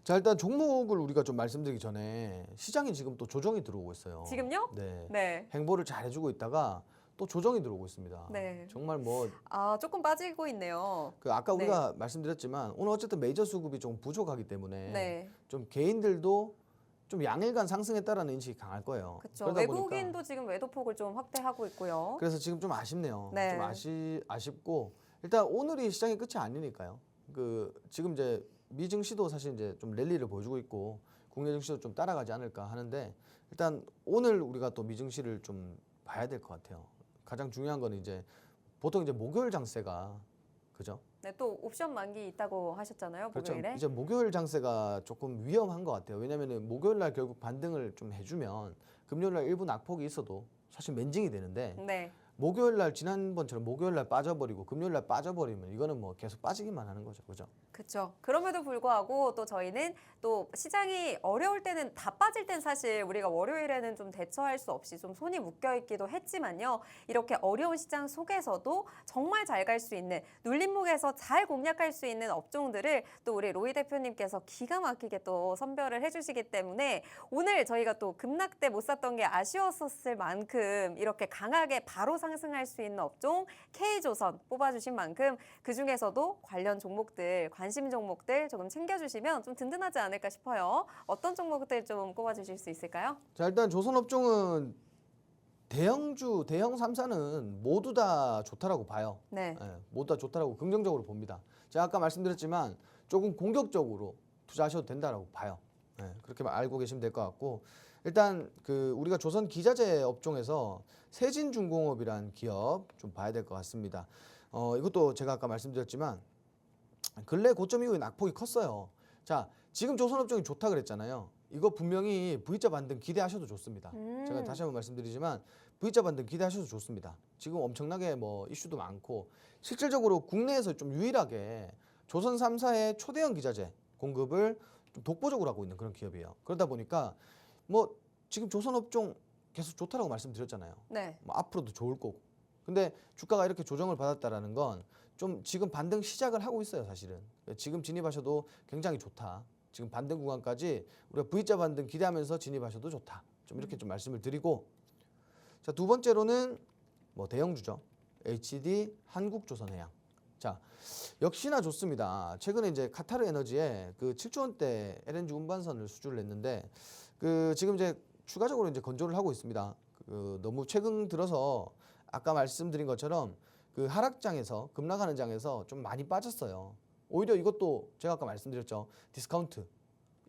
자, 일단 종목을 우리가 좀 말씀드리기 전에 시장이 지금 또 조정이 들어오고 있어요. 지금요? 네. 네. 행보를 잘 해주고 있다가 또 조정이 들어오고 있습니다. 네. 정말 뭐 조금 빠지고 있네요. 그 아까 우리가 말씀드렸지만 오늘 어쨌든 메이저 수급이 좀 부족하기 때문에 네. 좀 개인들도 좀 양일간 상승했다라는 인식이 강할 거예요. 그렇죠. 그러다 외국인도 보니까 지금 매도폭을 좀 확대하고 있고요. 그래서 지금 좀 아쉽네요. 네. 좀 아쉽고 일단 오늘이 시장의 끝이 아니니까요. 그 지금 이제 미 증시도 사실 이제 좀 랠리를 보여주고 있고 국내 증시도 좀 따라가지 않을까 하는데 일단 오늘 우리가 또 미 증시를 좀 봐야 될 것 같아요. 가장 중요한 건 이제 보통 이제 목요일 장세가 그죠? 네, 또 옵션 만기 있다고 하셨잖아요. 그렇죠. 목요일에. 이제 목요일 장세가 조금 위험한 것 같아요. 왜냐하면 목요일 날 결국 반등을 좀 해주면 금요일 날 일부 낙폭이 있어도 사실 맨징이 되는데 네. 목요일 날 지난번처럼 목요일 날 빠져버리고 금요일 날 빠져버리면 이거는 뭐 계속 빠지기만 하는 거죠, 그죠? 그렇죠. 그럼에도 불구하고 또 저희는 또 시장이 어려울 때는 다 빠질 땐 사실 우리가 월요일에는 좀 대처할 수 없이 좀 손이 묶여 있기도 했지만요. 이렇게 어려운 시장 속에서도 정말 잘 갈 수 있는 눌림목에서 잘 공략할 수 있는 업종들을 또 우리 로이 대표님께서 기가 막히게 또 선별을 해주시기 때문에 오늘 저희가 또 급락 때 못 샀던 게 아쉬웠었을 만큼 이렇게 강하게 바로 상승할 수 있는 업종 K조선 뽑아주신 만큼 그 중에서도 관련 종목들 관심 종목들 조금 챙겨주시면 좀 든든하지 않을까 싶어요. 어떤 종목들 좀 꼽아주실 수 있을까요? 자, 일단 조선업종은 대형주, 대형 3사는 모두 다 좋다라고 봐요. 네. 예, 모두 다 좋다라고 긍정적으로 봅니다. 제가 아까 말씀드렸지만 조금 공격적으로 투자하셔도 된다라고 봐요. 예, 그렇게 알고 계시면 될 것 같고 일단 그 우리가 조선 기자재 업종에서 세진중공업이라는 기업 좀 봐야 될 것 같습니다. 이것도 제가 아까 말씀드렸지만 근래 고점 이후에 낙폭이 컸어요. 자, 지금 조선업종이 좋다 그랬잖아요. 이거 분명히 V자 반등 기대하셔도 좋습니다. 제가 다시 한번 말씀드리지만 V자 반등 기대하셔도 좋습니다. 지금 엄청나게 뭐 이슈도 많고 실질적으로 국내에서 좀 유일하게 조선 3사의 초대형 기자재 공급을 좀 독보적으로 하고 있는 그런 기업이에요. 그러다 보니까 뭐 지금 조선업종 계속 좋다라고 말씀드렸잖아요. 네. 뭐 앞으로도 좋을 거고. 근데 주가가 이렇게 조정을 받았다라는 건 좀 지금 반등 시작을 하고 있어요, 사실은. 지금 진입하셔도 굉장히 좋다. 지금 반등 구간까지 우리가 V자 반등 기대하면서 진입하셔도 좋다. 좀 이렇게 좀 말씀을 드리고. 자, 두 번째로는 뭐 대형주죠. HD 한국조선해양. 자, 역시나 좋습니다. 최근에 이제 카타르 에너지에 그 7조 원대 LNG 운반선을 수주를 했는데 그 지금 이제 추가적으로 이제 건조를 하고 있습니다. 그 너무 최근 들어서 아까 말씀드린 것처럼 그 하락장에서 급락하는 장에서 좀 많이 빠졌어요. 오히려 이것도 제가 아까 말씀드렸죠. 디스카운트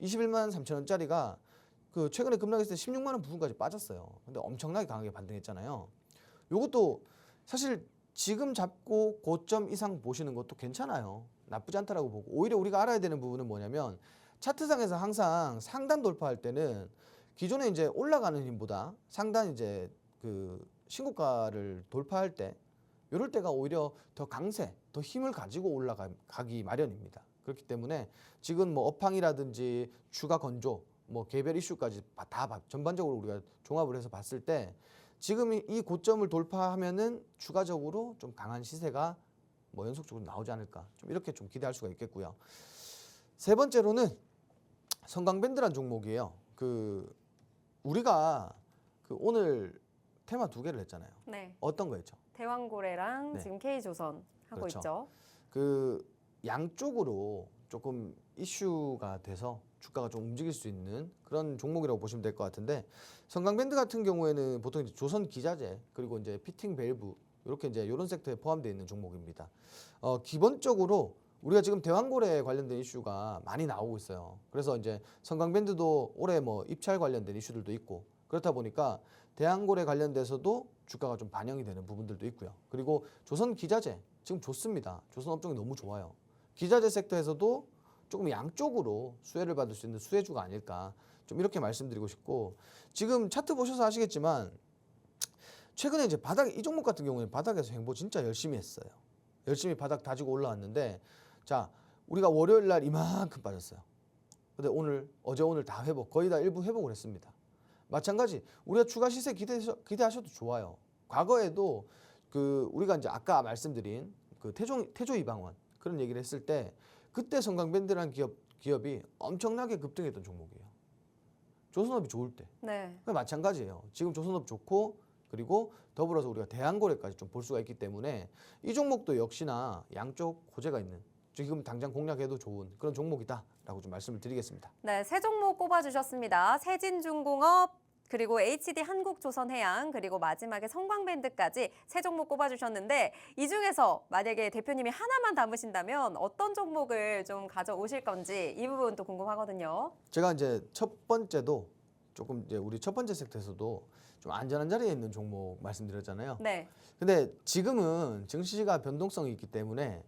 21만 3천 원짜리가 그 최근에 급락했을 때 16만 원 부근까지 빠졌어요. 근데 엄청나게 강하게 반등했잖아요. 요것도 사실 지금 잡고 고점 이상 보시는 것도 괜찮아요. 나쁘지 않다라고 보고 오히려 우리가 알아야 되는 부분은 뭐냐면 차트상에서 항상 상단 돌파할 때는 기존에 이제 올라가는 힘보다 상단 이제 그 신고가를 돌파할 때 이럴 때가 오히려 더 강세, 더 힘을 가지고 올라가기 마련입니다. 그렇기 때문에 지금 뭐 업황이라든지 추가 건조, 뭐 개별 이슈까지 다 전반적으로 우리가 종합을 해서 봤을 때 지금 이 고점을 돌파하면은 추가적으로 좀 강한 시세가 뭐 연속적으로 나오지 않을까, 좀 이렇게 좀 기대할 수가 있겠고요. 세 번째로는 성광밴드란 종목이에요. 그 우리가 그 오늘 테마 2개를 했잖아요. 네. 어떤 거였죠? 대왕고래랑 네. 지금 K조선 하고 그렇죠. 있죠. 그 양쪽으로 조금 이슈가 돼서 주가가 좀 움직일 수 있는 그런 종목이라고 보시면 될 것 같은데, 성광밴드 같은 경우에는 보통 이제 조선 기자재 그리고 이제 피팅 밸브 이렇게 이제 이런 섹터에 포함되어 있는 종목입니다. 기본적으로 우리가 지금 대왕고래 관련된 이슈가 많이 나오고 있어요. 그래서 이제 성광밴드도 올해 뭐 입찰 관련된 이슈들도 있고, 그렇다 보니까 대왕고래 관련돼서도 주가가 좀 반영이 되는 부분들도 있고요. 그리고 조선 기자재 지금 좋습니다. 조선 업종이 너무 좋아요. 기자재 섹터에서도 조금 양쪽으로 수혜를 받을 수 있는 수혜주가 아닐까, 좀 이렇게 말씀드리고 싶고, 지금 차트 보셔서 아시겠지만 최근에 이제 이 종목 같은 경우는 바닥에서 횡보 진짜 열심히 했어요. 열심히 바닥 다지고 올라왔는데, 자, 우리가 월요일 날 이만큼 빠졌어요. 근데 어제 오늘 다 회복, 거의 다 일부 회복을 했습니다. 마찬가지 우리가 추가 시세 기대하셔도 좋아요. 과거에도 그 우리가 이제 아까 말씀드린 그 태조 이방원 그런 얘기를 했을 때 그때 성광밴드라는 기업이 엄청나게 급등했던 종목이에요. 조선업이 좋을 때. 네. 마찬가지예요. 지금 조선업 좋고, 그리고 더불어서 우리가 대왕고래까지 좀 볼 수가 있기 때문에 이 종목도 역시나 양쪽 호재가 있는, 지금 당장 공략해도 좋은 그런 종목이다라고 좀 말씀을 드리겠습니다. 네, 세 종목 꼽아주셨습니다. 세진중공업, 그리고 HD 한국조선해양, 그리고 마지막에 성광밴드까지 세 종목 꼽아주셨는데, 이 중에서 만약에 대표님이 하나만 담으신다면 어떤 종목을 좀 가져오실 건지 이 부분도 궁금하거든요. 제가 이제 첫 번째도 조금 이제 우리 첫 번째 섹터에서도 좀 안전한 자리에 있는 종목 말씀드렸잖아요. 네. 근데 지금은 증시가 변동성이 있기 때문에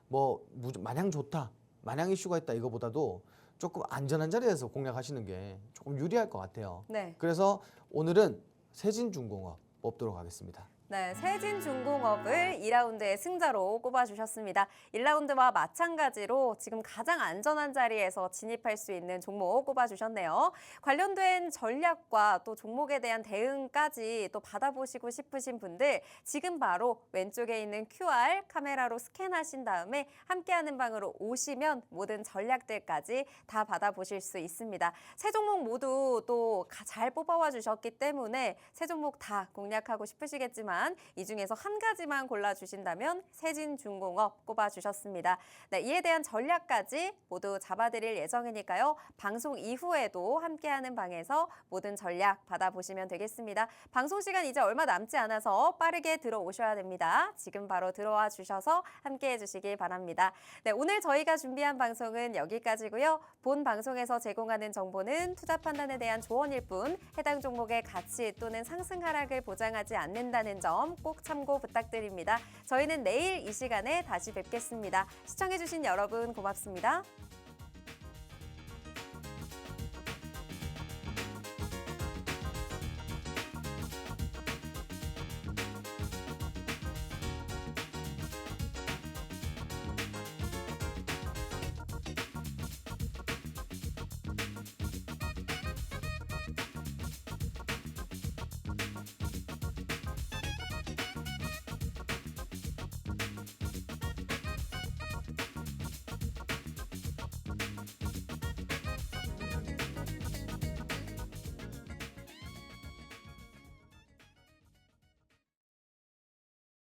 뭐 마냥 좋다, 마냥 이슈가 있다 이거보다도 조금 안전한 자리에서 공략하시는 게 조금 유리할 것 같아요. 네. 그래서 오늘은 세진중공업 뽑도록 하겠습니다. 네, 세진중공업을 2라운드의 승자로 꼽아주셨습니다. 1라운드와 마찬가지로 지금 가장 안전한 자리에서 진입할 수 있는 종목 꼽아주셨네요. 관련된 전략과 또 종목에 대한 대응까지 또 받아보시고 싶으신 분들 지금 바로 왼쪽에 있는 QR 카메라로 스캔하신 다음에 함께하는 방으로 오시면 모든 전략들까지 다 받아보실 수 있습니다. 세 종목 모두 또 잘 뽑아와 주셨기 때문에 세 종목 다 공략하고 싶으시겠지만 이 중에서 한 가지만 골라주신다면 세진중공업 꼽아주셨습니다. 네, 이에 대한 전략까지 모두 잡아드릴 예정이니까요. 방송 이후에도 함께하는 방에서 모든 전략 받아보시면 되겠습니다. 방송 시간 이제 얼마 남지 않아서 빠르게 들어오셔야 됩니다. 지금 바로 들어와 주셔서 함께해 주시기 바랍니다. 네, 오늘 저희가 준비한 방송은 여기까지고요. 본 방송에서 제공하는 정보는 투자 판단에 대한 조언일 뿐 해당 종목의 가치 또는 상승 하락을 보장하지 않는다는 점 꼭 참고 부탁드립니다. 저희는 내일 이 시간에 다시 뵙겠습니다. 시청해주신 여러분 고맙습니다.